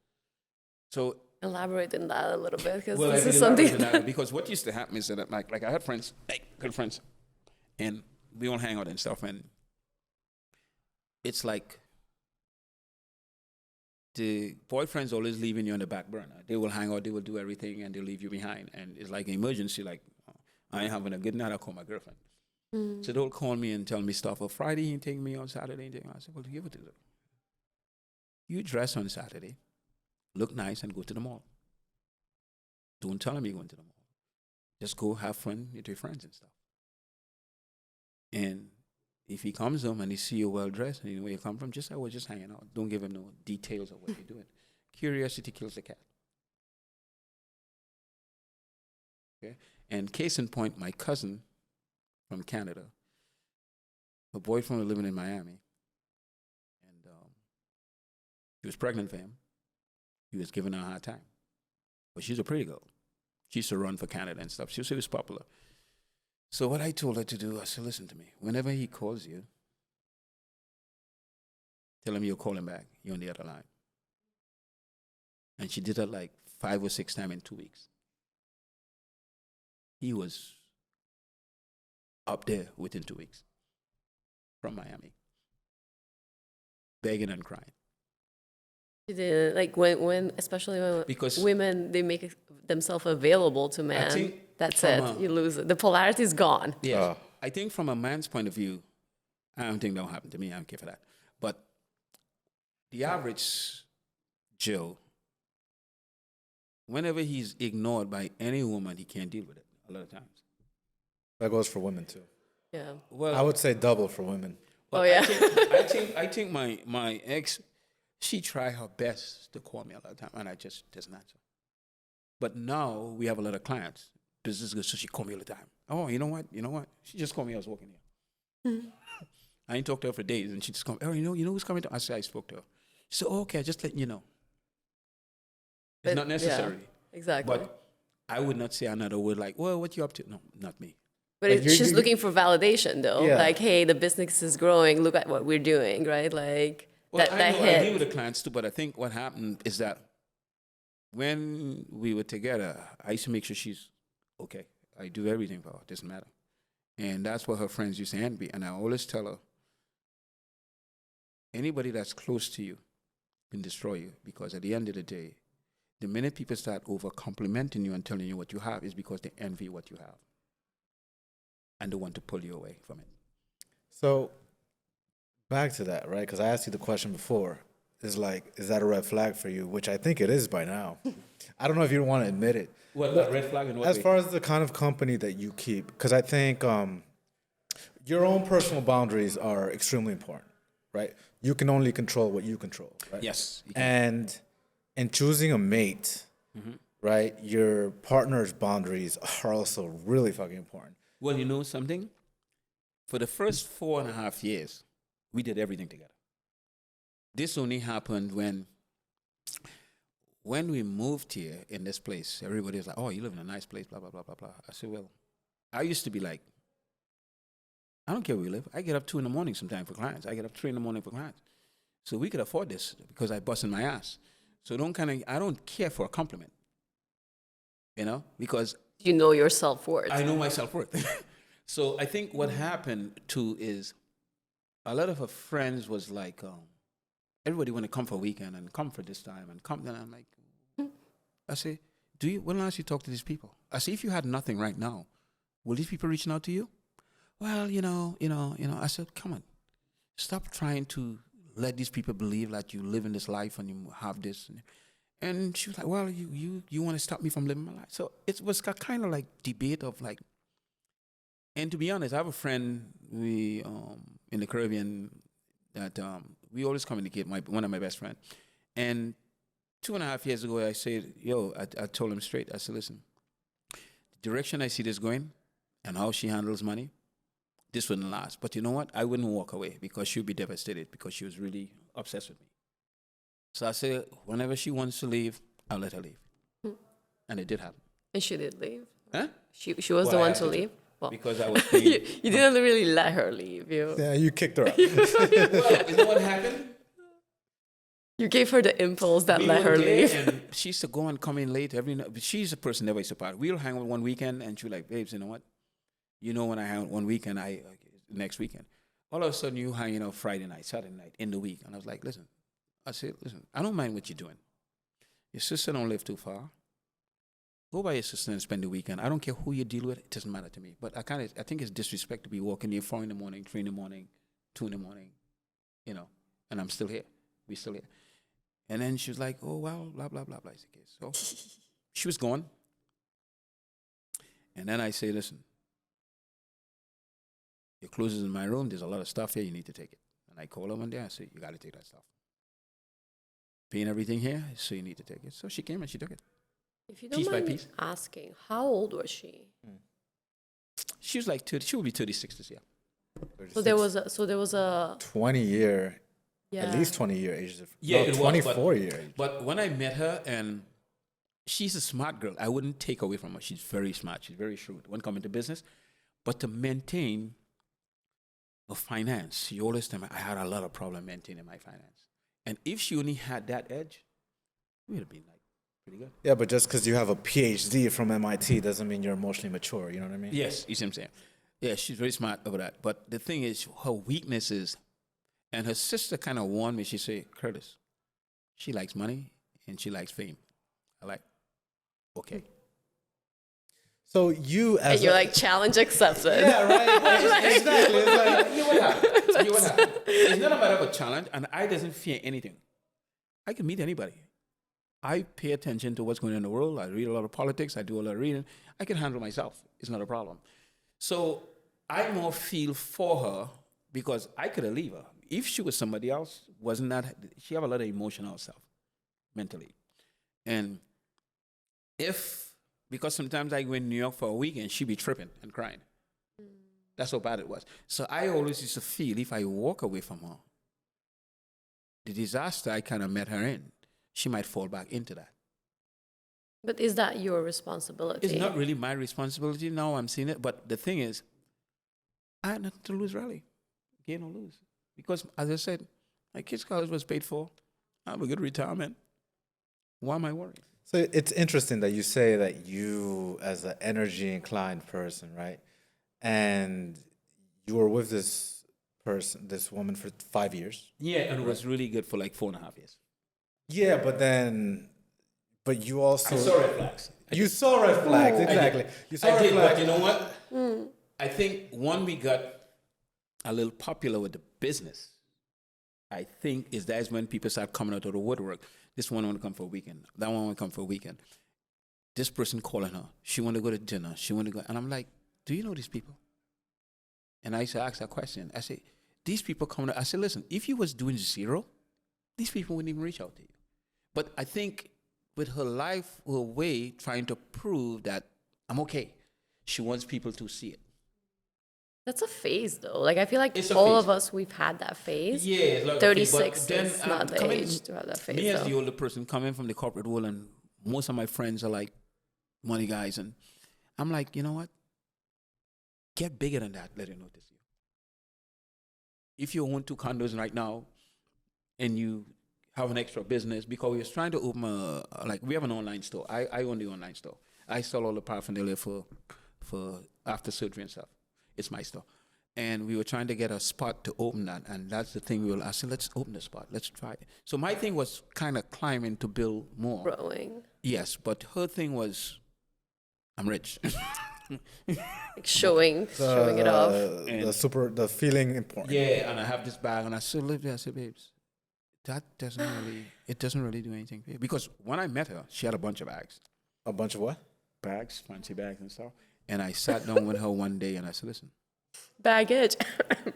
So
Elaborate on that a little bit, because
well,
this
I
is
did elaborate
something.
on that because what used to happen is that like I had friends, good friends, and we all hang out and stuff, and it's like the boyfriend's always leaving you on the back burner. They will hang out, they will do everything, and they'll leave you behind. And it's like an emergency, like, I ain't having a good night, I'll call my girlfriend. So they'll call me and tell me stuff. On Friday, you take me, on Saturday, you take me. I said, well, give it to them. You dress on Saturday, look nice, and go to the mall. Don't tell them you're going to the mall. Just go have fun with your friends and stuff. And if he comes home and he see you well dressed and you know where you come from, just say, I was just hanging out. Don't give him no details of what you're doing. Curiosity kills the cat. Okay? And case in point, my cousin from Canada, her boyfriend was living in Miami. And she was pregnant for him. He was giving her a hard time. But she's a pretty girl. She used to run for Canada and stuff. She was popular. So what I told her to do, I said, listen to me. Whenever he calls you, tell him you'll call him back. You're on the other line. And she did that like 5 or 6 times in 2 weeks. He was up there within 2 weeks from Miami. begging and crying.
You did, like when especially when
Because
women they make themselves available to men.
think
That's
from
it. You lose it. The polarity is gone.
yes,
Oh.
I think from a man's point of view, I don't think that'll happen to me. I don't care for that. But the average Joe, whenever he's ignored by any woman, he can't deal with it a lot of times.
That goes for women too.
Yeah.
Well,
I would say double for women.
but
Oh, yeah.
I think my ex, she tried her best to call me a lot of time, and I just doesn't answer. But now we have a lot of clients. Business good, so she call me all the time. Oh, you know what? You know what? She just called me. I was walking here. I ain't talked to her for days, and she just called me. Oh, you know who's coming? I said I spoke to her. She said, oh, okay, just letting you know. It's not necessary.
Yeah, exactly.
But I would not say another word like, well, what you up to? No, not me.
But
Like,
she's looking for validation, though.
Yeah.
Like, hey, the business is growing. Look at what we're doing, right? Like
Well,
that
I know I
hit.
deal with the clients too, but I think what happened is that when we were together, I used to make sure she's okay. I do everything for her. It doesn't matter. And that's what her friends used to envy. And I always tell her, anybody that's close to you can destroy you, because at the end of the day, the minute people start over complimenting you and telling you what you have is because they envy what you have. And they want to pull you away from it.
So back to that, right? Because I asked you the question before. Is that a red flag for you? Which I think it is by now. I don't know if you want to admit it.
What, a red flag in what
As
way?
far as the kind of company that you keep, because I think your own personal boundaries are extremely important, right? You can only control what you control, right?
Yes. you can.
And in choosing a mate, right, your partner's boundaries are also really fucking important.
Well, you know something? For the first 4.5 years, we did everything together. This only happened when we moved here in this place. Everybody was like, oh, you live in a nice place, blah, blah, blah, blah, blah. I said, well, I used to be like, I don't care where we live. I get up 2 in the morning sometimes for clients. I get up 3 in the morning for clients. So we could afford this because I busted my ass. So I don't care for a compliment, because
You know your self-worth.
I know my self-worth. So I think what happened too is a lot of her friends was like, everybody want to come for a weekend and come for this time and come. Then I'm like, I say, when last you talk to these people? I say, if you had nothing right now, will these people reaching out to you? Well, I said, come on, stop trying to let these people believe that you live in this life and you have this. And she was like, well, you want to stop me from living my life. So it was kind of like debate of like, and to be honest, I have a friend in the Caribbean that we always communicate, one of my best friends. And 2.5 years ago, I said, I told him straight, I said, listen, the direction I see this going and how she handles money, this wouldn't last. But you know what? I wouldn't walk away because she would be devastated because she was really obsessed with me. So I said, whenever she wants to leave, I'll let her leave. And it did happen.
And she did leave.
Huh?
She was
Well,
the
I
one
had
to leave. Well,
Because I was paying.
you didn't really let her leave.
Yeah, you kicked her out.
Well, you know what happened?
You gave her the impulse that
We
let
were
her
there,
leave.
and she used to go and come in late every night. But she's a person never used to party. We'll hang out one weekend, and she'll like, babes, you know what? When I hang out one weekend, next weekend. All of a sudden, you hanging out Friday night, Saturday night, in the week. And I was like, listen, I don't mind what you're doing. Your sister don't live too far. Go by your sister and spend the weekend. I don't care who you deal with. It doesn't matter to me. But I think it's disrespect to be walking here 4 in the morning, 3 in the morning, 2 in the morning, and I'm still here. We're still here. And then she was like, oh, well, blah, blah, blah, blah. Is the case. So she was gone. And then I say, listen, your clothes is in my room. There's a lot of stuff here. You need to take it. And I call her one day. I say, you got to take that stuff. Paying everything here, so you need to take it. So she came and she took it.
If you don't
Piece by
mind
piece.
asking, how old was she?
She was like 30. She would be 36 this year.
So there was a
20-year,
yeah.
at least 20-year age difference.
Yeah,
No,
it was,
24-year age.
But when I met her, and she's a smart girl, I wouldn't take away from her. She's very smart. She's very shrewd when coming to business. But to maintain a finance, she always told me I had a lot of problem maintaining my finance. And if she only had that edge, we would have been like pretty good.
Yeah, but just because you have a PhD from MIT doesn't mean you're emotionally mature. You know what I mean?
Yes, you see what I'm saying? Yeah, she's very smart over that. But the thing is, her weakness is, And her sister kind of warned me. She said, Curtis, she likes money and she likes fame. I like, okay.
So you as
And you're
a-
like, challenge accepted.
yeah, right. Exactly. It's like,
You know what happened? You know what happened? It's not a matter of a challenge, and I doesn't fear anything. I can meet anybody. I pay attention to what's going on in the world. I read a lot of politics. I do a lot of reading. I can handle myself. It's not a problem. So I more feel for her because I could have leave her. If she was somebody else, wasn't that she have a lot of emotional stuff mentally. And if because sometimes I go in New York for a week and she be tripping and crying. That's how bad it was. So I always used to feel if I walk away from her, the disaster I kind of met her in, she might fall back into that.
But is that your responsibility?
It's not really my responsibility now. I'm seeing it. But the thing is, I had nothing to lose, really. Gain or lose. Because, as I said, my kids' college was paid for. I have a good retirement. Why am I worried?
so it's interesting that you say that you, as an energy inclined person, right, and you were with this person, this woman, for 5 years.
Yeah, and it was really good for like 4.5 years.
Yeah, but you also
I saw red flags.
You saw red flags, exactly. You saw
I
red
did,
flags.
but you know what? I think when we got a little popular with the business, I think that's when people start coming out of the woodwork. This one want to come for a weekend. That one want to come for a weekend. This person calling her. She want to go to dinner. She want to go. And I'm like, do you know these people? And I used to ask that question. I say, these people coming out. I said, listen, if you was doing zero, these people wouldn't even reach out to you. But I think with her life, her way, trying to prove that I'm okay, she wants people to see it.
That's a phase, though. Like, I feel like
It's a
all
phase.
of us, we've had that phase.
Yeah, it's like
36 is not the age to have that phase.
Me as
though.
the older person coming from the corporate world, and most of my friends are like money guys, and I'm like, you know what? Get bigger than that. Let it notice you. If you own 2 condos right now, and you have an extra business, because we was trying to open we have an online store. I own the online store. I sell all the paraphernalia for after surgery and stuff. It's my store. And we were trying to get a spot to open that. And that's the thing I said, let's open the spot. Let's try it. So my thing was kind of climbing to build more.
Growing.
Yes, but her thing was, I'm rich.
Like showing it off.
The feeling important.
Yeah, and I have this bag. And I still live there. I said, babes, that doesn't really do anything for you. Because when I met her, she had a bunch of bags.
A bunch of what?
Bags, fancy bags and stuff. And I sat down with her one day and I said, listen.
Baggage.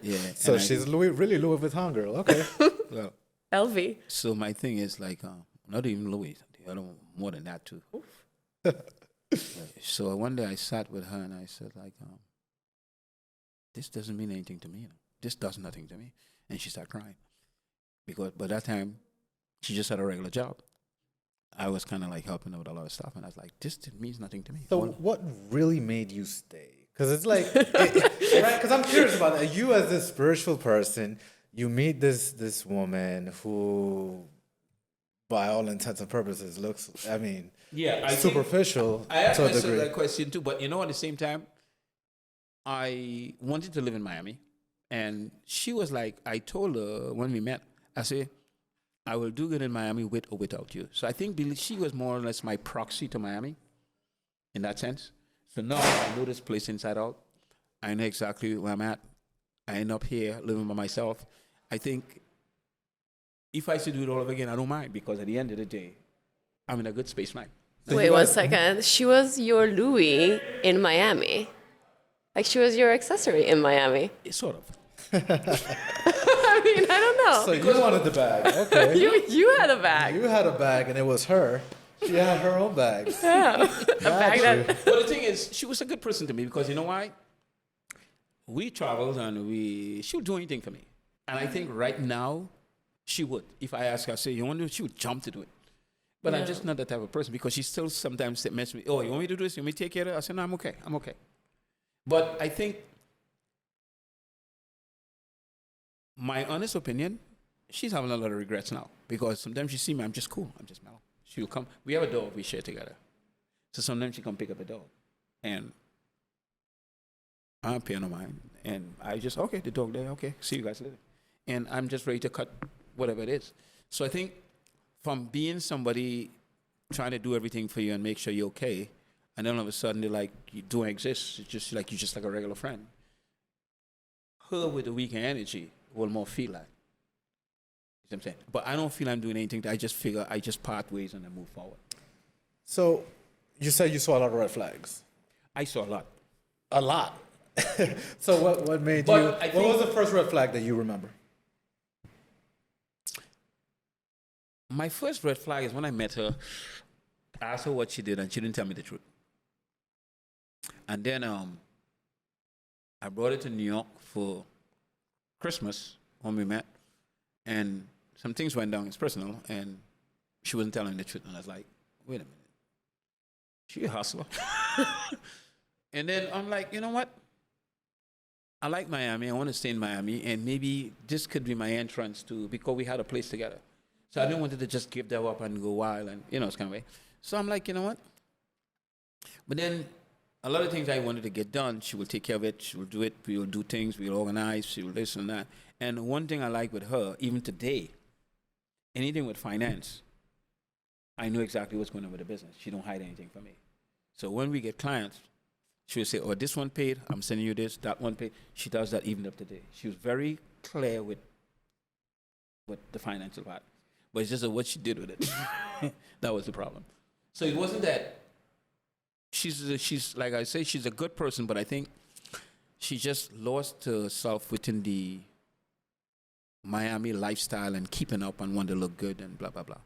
Yeah.
So she's really Louis Vuitton girl. Okay.
Well,
LV.
so my thing is like, not even Louis, the other one, more than that too. So one day I sat with her and I said like, this doesn't mean anything to me. This does nothing to me. And she started crying. Because by that time, she just had a regular job. I was kind of like helping her with a lot of stuff. And I was like, this means nothing to me.
So what really made you stay? Because it's like, right? Because I'm curious about that. You as this spiritual person, you meet this woman who, by all intents and purposes, looks, I mean, superficial
I asked
to a
myself
degree.
that question too, but at the same time, I wanted to live in Miami. And she was like, I told her when we met, I said, I will do good in Miami with or without you. So I think she was more or less my proxy to Miami in that sense. So now I know this place inside out. I know exactly where I'm at. I end up here living by myself. I think if I should do it all over again, I don't mind, because at the end of the day, I'm in a good space, man.
So
Wait
you
1
guys-
second. She was your Louis in Miami. Like, she was your accessory in Miami.
It's sort of.
I mean, I don't know.
So you wanted the bag. Okay.
You had a bag.
You had a bag and it was her. She had her own bag.
Yeah. A bag that.
But the thing is, she was a good person to me, because you know why? We traveled and she would do anything for me. And I think right now, she would. If I ask her, say, you want to do it? She would jump to do it. But I'm just not that type of person, because she still sometimes mess with me. Oh, you want me to do this? You want me to take care of it? I said, no, I'm okay. I'm okay. But I think my honest opinion, she's having a lot of regrets now, because sometimes she see me, I'm just cool. I'm just mellow. She'll come. We have a dog we share together. So sometimes she come pick up the dog. And I'm paying no mind. And I just, okay, the dog there, okay, see you guys later. and I'm just ready to cut whatever it is. So I think from being somebody trying to do everything for you and make sure you're okay, and then all of a sudden they're like, you don't exist. It's just like you're just like a regular friend. Her with the weaker energy will more feel like. You know what I'm saying? But I don't feel I'm doing anything. I just figure I just part ways and I move forward.
So, you said you saw a lot of red flags.
I saw a lot.
A lot. So what made
But
you?
I
What
think-
was the first red flag that you remember?
My first red flag is when I met her. I asked her what she did, and she didn't tell me the truth. And then I brought her to New York for Christmas when we met, and some things went down. It's personal, and she wasn't telling me the truth. And I was like, wait a minute, she a hustler. And then I'm like, you know what? I like Miami. I want to stay in Miami, and maybe this could be my entrance to, because we had a place together. So I didn't want to just give that up and go wild, and it's kind of way. So I'm like, you know what? But then a lot of things I wanted to get done, she will take care of it. She will do it. We will do things. We will organize. She will this and that. And one thing I like with her, even today, anything with finance, I know exactly what's going on with the business. She don't hide anything from me. So when we get clients, she will say, oh, this one paid. I'm sending you this. That one paid. She does that even up to date. She was very clear with the financial part. But it's just what she did with it. That was the problem. So it wasn't that she's like I say, she's a good person, but I think she just lost herself within the Miami lifestyle and keeping up and want to look good and blah, blah, blah.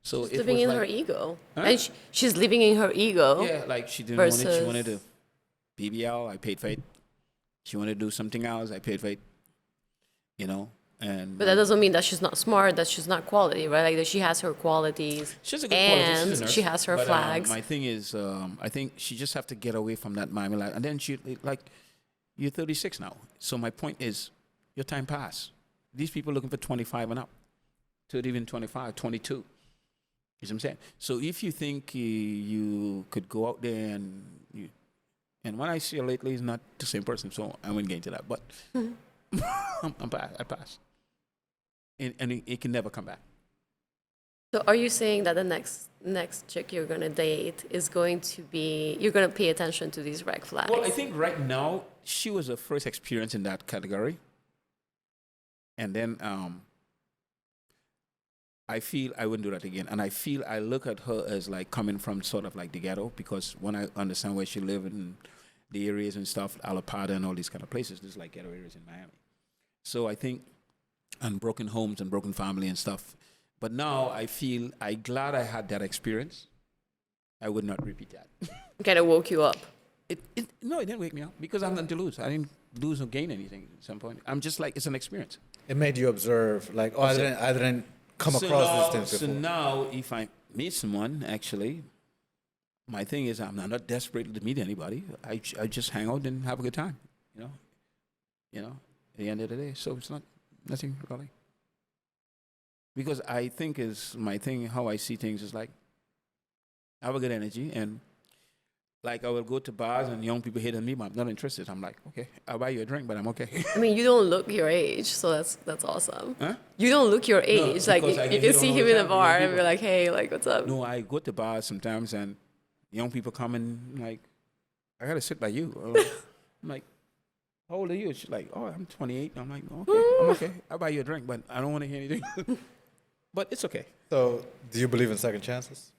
So
She's living in her
like,
ego.
Huh?
And she's living in her ego.
yeah, like she didn't want it. She
Versus-
wanted to BBL, I paid for it. She wanted to do something else, I paid for it. And
But that doesn't mean that she's not smart, that she's not quality, right? Like that she has her qualities.
she's a good quality. She's a
And
nurse.
she has her
But,
flags.
my thing is, I think she just have to get away from that Miami life. And then she, like, you're 36 now. So my point is, your time passed. These people looking for 25 and up, to even 25, 22. You know what I'm saying? So if you think you could go out there and when I see her lately, it's not the same person, so I wouldn't get into that. But I pass. And it can never come back.
So are you saying that the next chick you're gonna date is going to be, you're gonna pay attention to these red flags?
Well, I think right now she was the first experience in that category, and then I feel I wouldn't do that again. And I feel I look at her as like coming from sort of like the ghetto, because when I understand where she lives in the areas and stuff, Alapata and all these kind of places, there's like ghetto areas in Miami. So I think, and broken homes and broken family and stuff. But now I feel I'm glad I had that experience. I would not repeat that.
Kind of woke you up.
No, it didn't wake me up because I have nothing to lose. I didn't lose or gain anything at some point. I'm just like, it's an experience.
It made you observe, like, oh, I didn't come
So
across
now,
these things
so
before.
now, if I meet someone, actually, my thing is I'm not desperate to meet anybody. I just hang out and have a good time, at the end of the day. So it's nothing really. Because I think is my thing, how I see things is like, I have a good energy, and like I will go to bars and young people hit on me, but I'm not interested. I'm like, okay, I'll buy you a drink, but I'm okay.
I mean, you don't look your age, so that's awesome.
Huh?
You don't look your age. Like
because I
you
get
can
hit on
see
all
him
the
in the
time from
bar
young
and be
people.
like, hey, like what's up?
No, I go to bars sometimes and young people come and like, I gotta sit by you. I'm like, how old are you? She's like, oh, I'm 28. I'm like, okay, I'm okay. I'll buy you a drink, but I don't want to hear anything. But it's okay.
So, do you believe in second chances?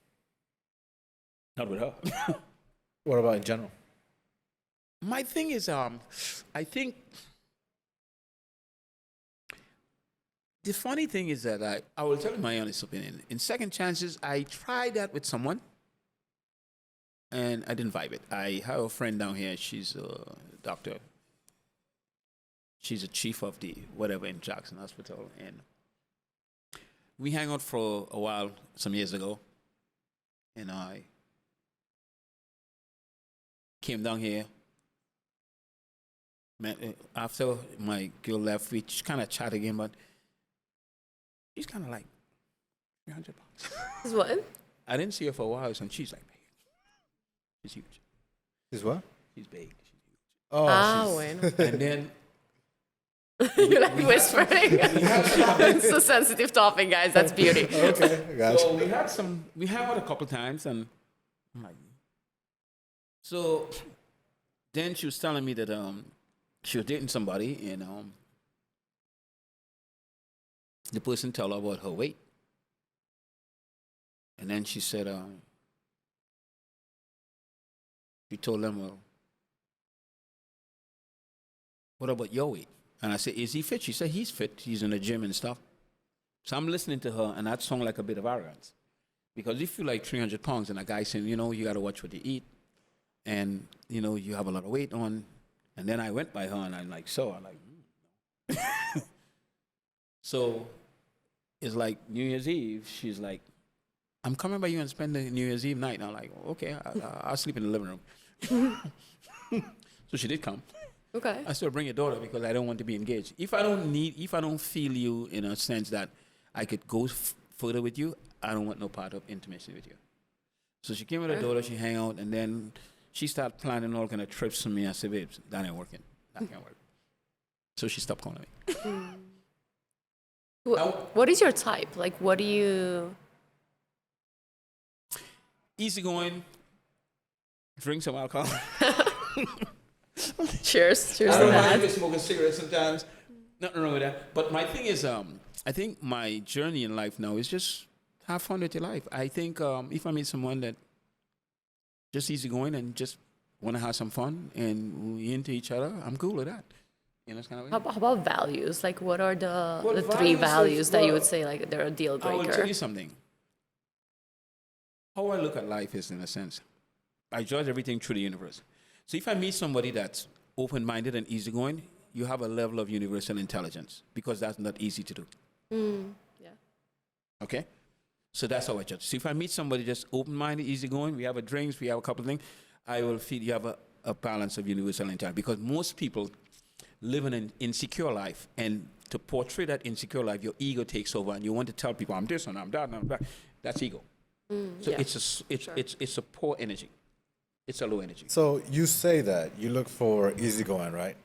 Not with her.
What about in general?
My thing is, I think the funny thing is that I will tell you my honest opinion. In second chances, I tried that with someone, and I didn't vibe it. I have a friend down here. She's a doctor. She's a chief of the whatever in Jackson Hospital, and we hang out for a while some years ago, and I came down here. After my girl left, we kind of chat again, but she's kind of like 300 pounds.
Is what?
I didn't see her for a while, and she's like big. She's huge.
Is what?
She's big. She's huge.
Oh,
Ah,
she's-
bueno.
And then
You're like whispering. It's a sensitive topic, guys. That's beauty.
Okay, gotcha.
So we had it a couple times, and I'm like, so then she was telling me that she was dating somebody, and the person told her about her weight, and then she said, she told them, well, what about your weight? And I said, is he fit? She said, he's fit. He's in the gym and stuff. So I'm listening to her, and that sounded like a bit of arrogance. Because if you're like 300 pounds and a guy saying, you know, you got to watch what you eat, and, you know, you have a lot of weight on, and then I went by her, and I'm like, So it's like New Year's Eve, she's like, I'm coming by you and spend the New Year's Eve night. And I'm like, okay, I'll sleep in the living room. So she did come.
Okay.
I still bring your daughter because I don't want to be engaged. If I don't feel you in a sense that I could go further with you, I don't want no part of intimacy with you. So she came with her daughter, she hang out, and then she started planning all kind of trips for me. I said, babes, that ain't working. That can't work. So she stopped calling me.
What is your type? Like, what do you...
Easygoing, drink some alcohol.
Cheers. Cheers
I
to
don't mind
that.
even smoking cigarettes sometimes. Nothing wrong with that. But my thing is, I think my journey in life now is just have fun with your life. I think if I meet someone that just easygoing and just want to have some fun and we into each other, I'm cool with that. You know, it's kind of
How about values? Like, what are the three
values
values
is-
that you
well,
would say, like, they're a deal
I will tell
breaker?
you something. How I look at life is, in a sense, I judge everything through the universe. So if I meet somebody that's open-minded and easygoing, you have a level of universal intelligence because that's not easy to do.
Yeah.
Okay? So that's how I judge. So if I meet somebody just open-minded, easygoing, we have a drinks, we have a couple of things, I will feel you have a balance of universal intelligence because most people live in an insecure life, and to portray that insecure life, your ego takes over, and you want to tell people, I'm this and I'm that and I'm that. That's ego. So
yeah.
it's a poor energy. It's a low energy.
So you say that you look for easygoing, right?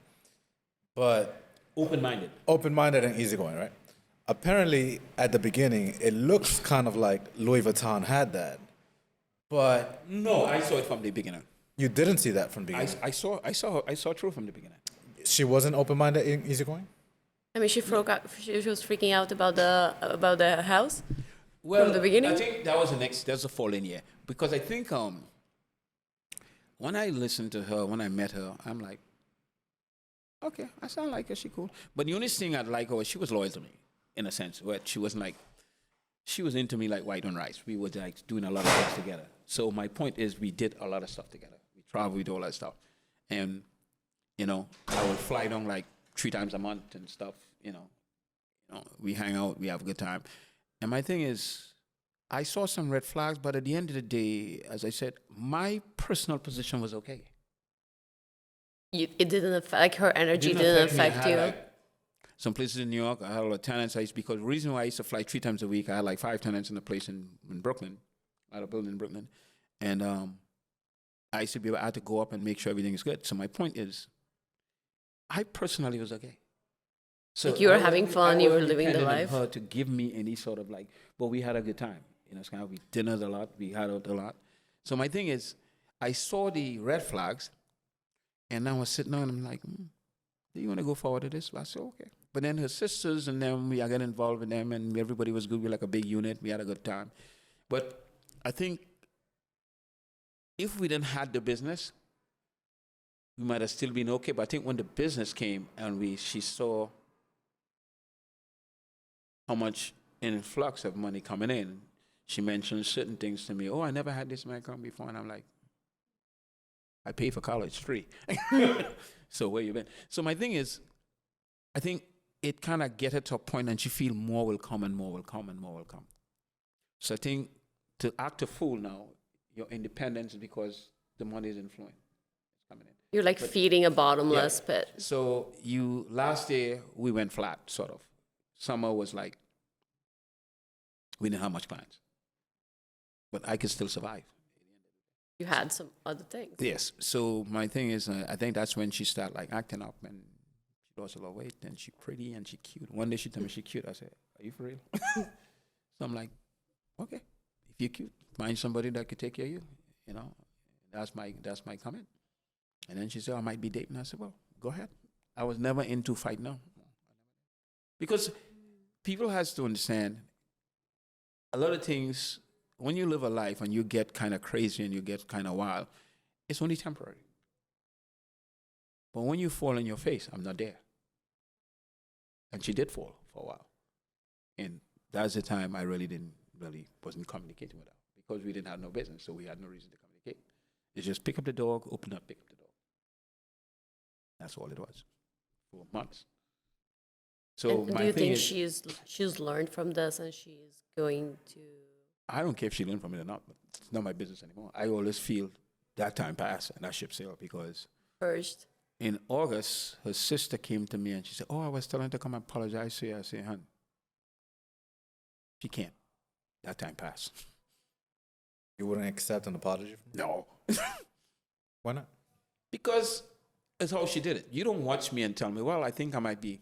But
Open-minded.
open-minded and easygoing, right? Apparently, at the beginning, it looks kind of like Louis Vuitton had that, but
No, I saw it from the beginning.
you didn't see that from the beginning.
I saw through from the beginning.
She wasn't open-minded and easygoing?
I mean, she was freaking out about the house.
Well,
From the beginning?
I think that's the following year. Because I think when I listened to her, when I met her, I'm like, okay, I sound like her, she cool. But the only thing I'd like her was she was loyal to me, in a sense, where she wasn't like, she was into me like white on rice. We were like doing a lot of things together. So my point is we did a lot of stuff together. We traveled, we did all that stuff. And, you know, I would fly down like 3 times a month and stuff, you know. We hang out, we have a good time. And my thing is, I saw some red flags, but at the end of the day, as I said, my personal position was okay.
It didn't affect, like, her energy
Didn't
didn't
affect me. I
affect
had,
you.
like, some places in New York, I had a lot of tenants. Because the reason why I used to fly 3 times a week, I had like 5 tenants in a place in Brooklyn, I had a building in Brooklyn. And I used to be able, I had to go up and make sure everything is good. So my point is, I personally was okay. So
Like, you were
I
having
wasn't-
fun,
I
you were
wasn't
living the
dependent on
life.
her to give me any sort of like, but we had a good time. You know, it's kind of, we dinnered a lot, we had out a lot. So my thing is, I saw the red flags, and I was sitting down and I'm like, do you want to go forward to this? I said, okay. But then her sisters and them, I got involved with them, and everybody was good. We were like a big unit. We had a good time. But I think if we didn't had the business, we might have still been okay. But I think when the business came and she saw how much influx of money coming in, she mentioned certain things to me. Oh, I never had this in my account before. And I'm like, I pay for college free. So where you been? So my thing is, I think it kind of get her to a point and she feel more will come and more will come and more will come. So I think to act a fool now, your independence because the money is inflowing. It's coming in.
You're like feeding a bottomless pit.
So last year we went flat, sort of. Summer was like, we didn't have much clients. But I could still survive.
You had some other things.
Yes. So my thing is, I think that's when she started like acting up and she lost a lot of weight, and she pretty and she cute. One day she told me she cute. I said, are you for real? So I'm like, okay, if you're cute, find somebody that could take care of you. You know, that's my comment. And then she said, I might be dating. I said, well, go ahead. I was never into fight now. Because people has to understand a lot of things, when you live a life and you get kind of crazy and you get kind of wild, it's only temporary. But when you fall on your face, I'm not there. And she did fall for a while. And that's the time I wasn't communicating with her because we didn't have no business, so we had no reason to communicate. It's just pick up the dog, open up, pick up the dog. That's all it was for months. So
And do you think she's learned from this and she's going to?
I don't care if she learned from it or not, but it's not my business anymore. I always feel that time passed and that ship sailed because
First.
in August, her sister came to me and she said, oh, I was telling her to come and apologize to you. I said, hun, she can't. That time passed.
You wouldn't accept an apology from her?
No.
Why not?
Because that's how she did it. You don't watch me and tell me, well, I think I'm going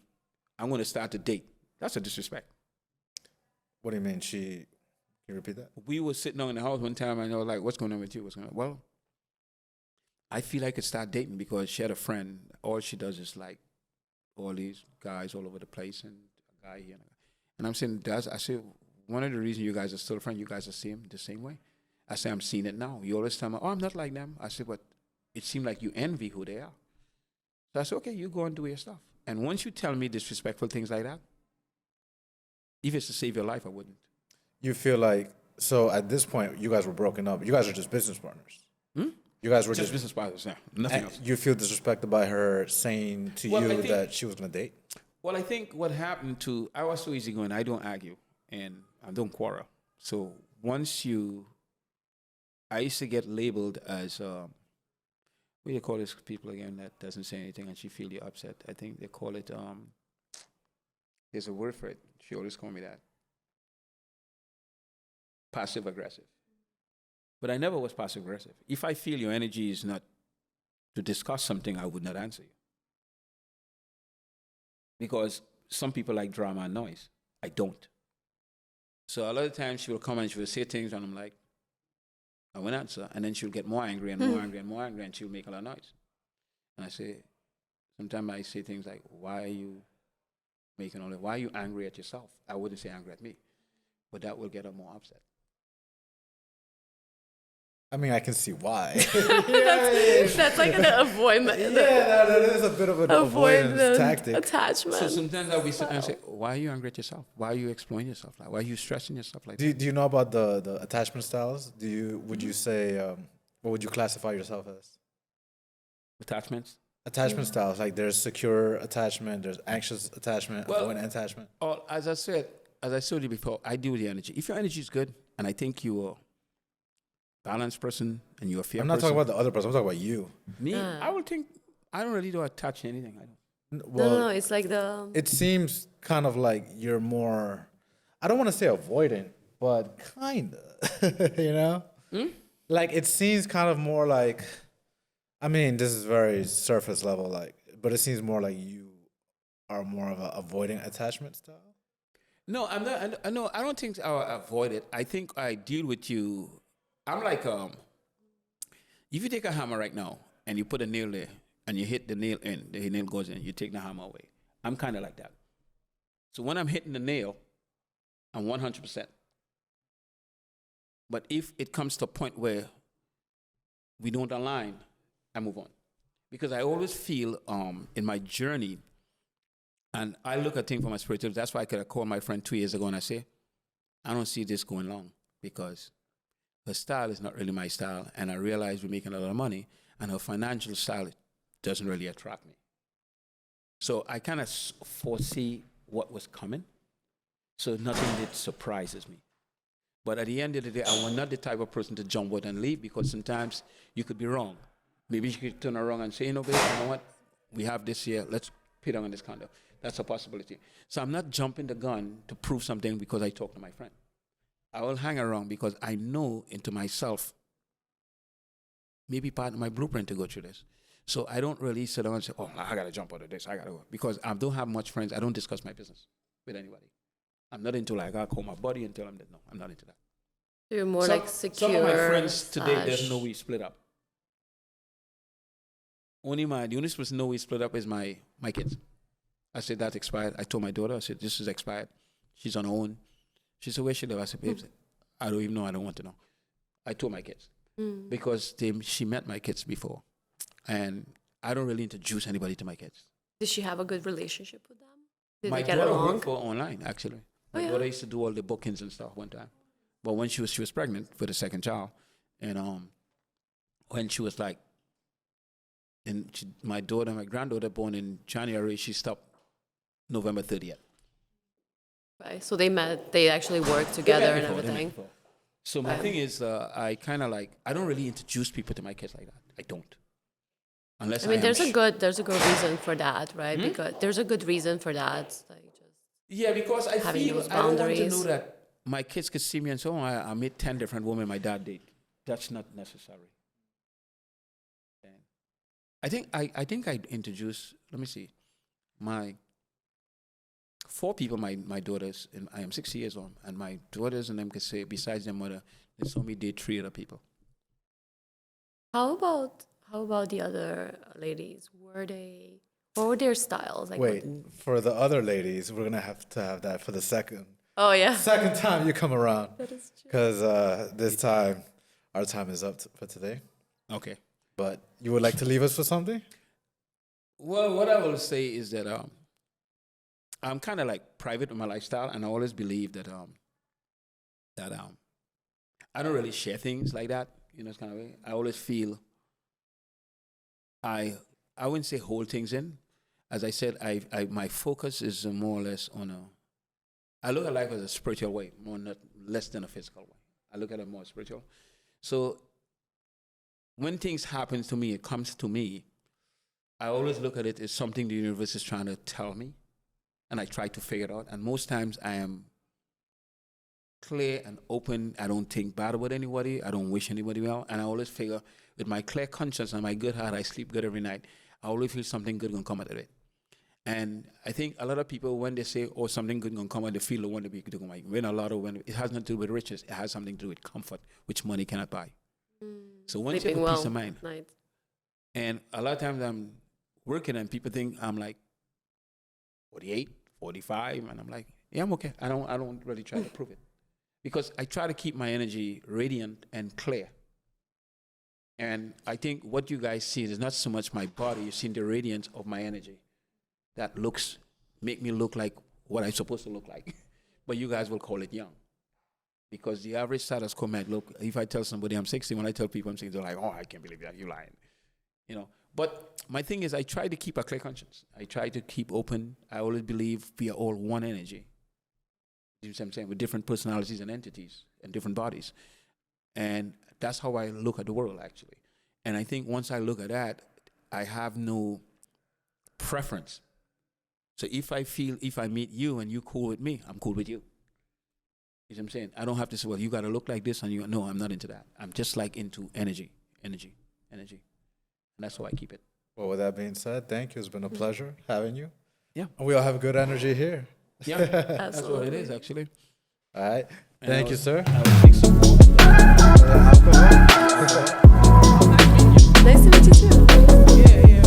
to start a date. That's a disrespect.
What do you mean? Can you repeat that?
We were sitting down in the house one time and I was like, what's going on with you? What's going on? Well, I feel I could start dating because she had a friend. All she does is like all these guys all over the place and a guy here. And I'm saying, I said, one of the reasons you guys are still friends, you guys are the same way. I said, I'm seeing it now. You always tell me, oh, I'm not like them. I said, but it seemed like you envy who they are. So I said, okay, you go and do your stuff. And once you tell me disrespectful things like that, if it's to save your life, I wouldn't.
You feel like, so at this point, you guys were broken up. You guys are just business partners. You guys were
Just business partners, yeah. Nothing else.
You feel disrespected by her saying to you that she was going to date?
Well, I think what happened I was so easygoing, I don't argue and I don't quarrel. So once I used to get labeled as, what do you call these people again that doesn't say anything and she feel you upset? I think they call it, there's a word for it. She always called me that. Passive aggressive. But I never was passive aggressive. If I feel your energy is not to discuss something, I would not answer you. Because some people like drama and noise. I don't. So a lot of times she will come and she will say things and I'm like, I won't answer. And then she'll get more angry and more angry and more angry and she'll make a lot of noise. And I say, sometimes I say things like, why are you making all that? Why are you angry at yourself? I wouldn't say angry at me. But that will get her more upset.
I mean, I can see why.
That's like an avoidance.
that is a bit of an avoidance tactic.
Attachment.
So sometimes I'll be sitting and say, why are you angry at yourself? Why are you exploiting yourself? Like, why are you stressing yourself like that?
Do you know about the attachment styles? Would you say, what would you classify yourself as?
Attachments?
Attachment styles, like there's secure attachment, there's anxious attachment, avoidant attachment.
Oh, as I told you before, I deal with the energy. If your energy is good, and I think you're a balanced person and you're a fair person.
I'm not talking about the other person. I'm talking about you.
Me, I would think I don't really attach to anything. I don't.
Well,
No, it's like
it seems kind of like you're more, I don't want to say avoidant, but kind of, you know? Like it seems kind of more like, I mean, this is very surface level, like, but it seems more like you are more of an avoidant attachment style.
No, I'm not. I don't think I avoid it. I think I deal with you. I'm like, if you take a hammer right now and you put a nail there and you hit the nail in, the nail goes in, you take the hammer away. I'm kind of like that. So when I'm hitting the nail, I'm 100%. But if it comes to a point where we don't align, I move on. Because I always feel in my journey, and I look at things from a spiritual, that's why I could have called my friend 2 years ago and I say, I don't see this going long because her style is not really my style. And I realize we're making a lot of money and her financial style doesn't really attract me. So I kind of foresee what was coming. So nothing that surprises me. But at the end of the day, I'm not the type of person to jump out and leave because sometimes you could be wrong. Maybe you could turn around and say, you know, babe, you know what? We have this here. Let's put it on this condo. That's a possibility. So I'm not jumping the gun to prove something because I talk to my friend. I will hang around because I know into myself, maybe part of my blueprint to go through this. So I don't really sit down and say, oh, I got to jump out of this. I got to go. Because I don't have much friends. I don't discuss my business with anybody. I'm not into like, I'll call my buddy and tell him that. No, I'm not into that.
You're more
Some-
like secure.
Some of my friends today doesn't
slash-
know we split up. The only person know we split up is my kids. I said, that's expired. I told my daughter, I said, this is expired. She's on her own. She said, where she live? I said, babe, I don't even know. I don't want to know. I told my kids because she met my kids before. And I don't really introduce anybody to my kids.
Did she have a good relationship with them? Did
My
they get
daughter
along?
worked for online, actually. My
yeah.
daughter used to do all the bookings and stuff one time. But when she was pregnant with the second child, and when she was like, my granddaughter born in January, she stopped November 30th.
Right. So they actually worked together and
They met
everything.
before. So my thing is, I kind of like, I don't really introduce people to my kids like that. I don't. Unless
I mean,
am
there's a good reason for that, right?
Hmm?
Because there's a good reason for that. Like just
Yeah, because I
having
feel
those
I don't want to
boundaries.
know that my kids could see me and so on. I met 10 different women my dad did. That's not necessary. And I think I introduced, let me see, my 4 people, my daughters, and I am 6 years old, and my daughters and them could say, besides their mother, they saw me date 3 other people.
how about the other ladies? What were their styles? Like
Wait, for the other ladies, we're gonna have to have that for the second
Oh yeah.
time you come around,
That is true.
because this time, our time is up for today.
Okay.
But you would like to leave us with something?
Well, what I will say is that I'm kind of like private with my lifestyle, and I always believe that I don't really share things like that. You know, it's kind of way. I always feel I wouldn't say hold things in. As I said, I my focus is more or less on I look at life as a spiritual way, less than a physical way. I look at it more spiritual. So when things happen to me, it comes to me, I always look at it as something the universe is trying to tell me, and I try to figure it out. And most times I am clear and open. I don't think bad about anybody. I don't wish anybody well. And I always figure with my clear conscience and my good heart, I sleep good every night. I always feel something good going to come out of it. And I think a lot of people, when they say, oh, something good going to come out, they feel the one to be going to win a lot of when it has nothing to do with riches. It has something to do with comfort, which money cannot buy. So once you
Sleeping
have a
well
peace of mind,
at night.
and a lot of times I'm working and people think I'm like 48, 45, and I'm like, yeah, I'm okay. I don't really try to prove it. Because I try to keep my energy radiant and clear. And I think what you guys see is not so much my body, you're seeing the radiance of my energy that make me look like what I'm supposed to look like. But you guys will call it young. Because the average status quo might look, if I tell somebody I'm 60, when I tell people I'm 60, they're like, oh, I can't believe that, you're lying. You know. But my thing is, I try to keep a clear conscience. I try to keep open. I always believe we are all one energy. You know what I'm saying? With different personalities and entities and different bodies. And that's how I look at the world, actually. And I think once I look at that, I have no preference. So if I meet you and you cool with me, I'm cool with you. You know what I'm saying? I don't have to say, well, you got to look like this. And you, no, I'm not into that. I'm just like into energy. And that's how I keep it.
Well, with that being said, thank you. It's been a pleasure having you.
Yeah.
And we all have good energy here.
Yeah, that's what it is, actually.
All right.
And
Thank you, sir.
I will take some more.
Have a good one.
Nice to meet you too.
Yeah.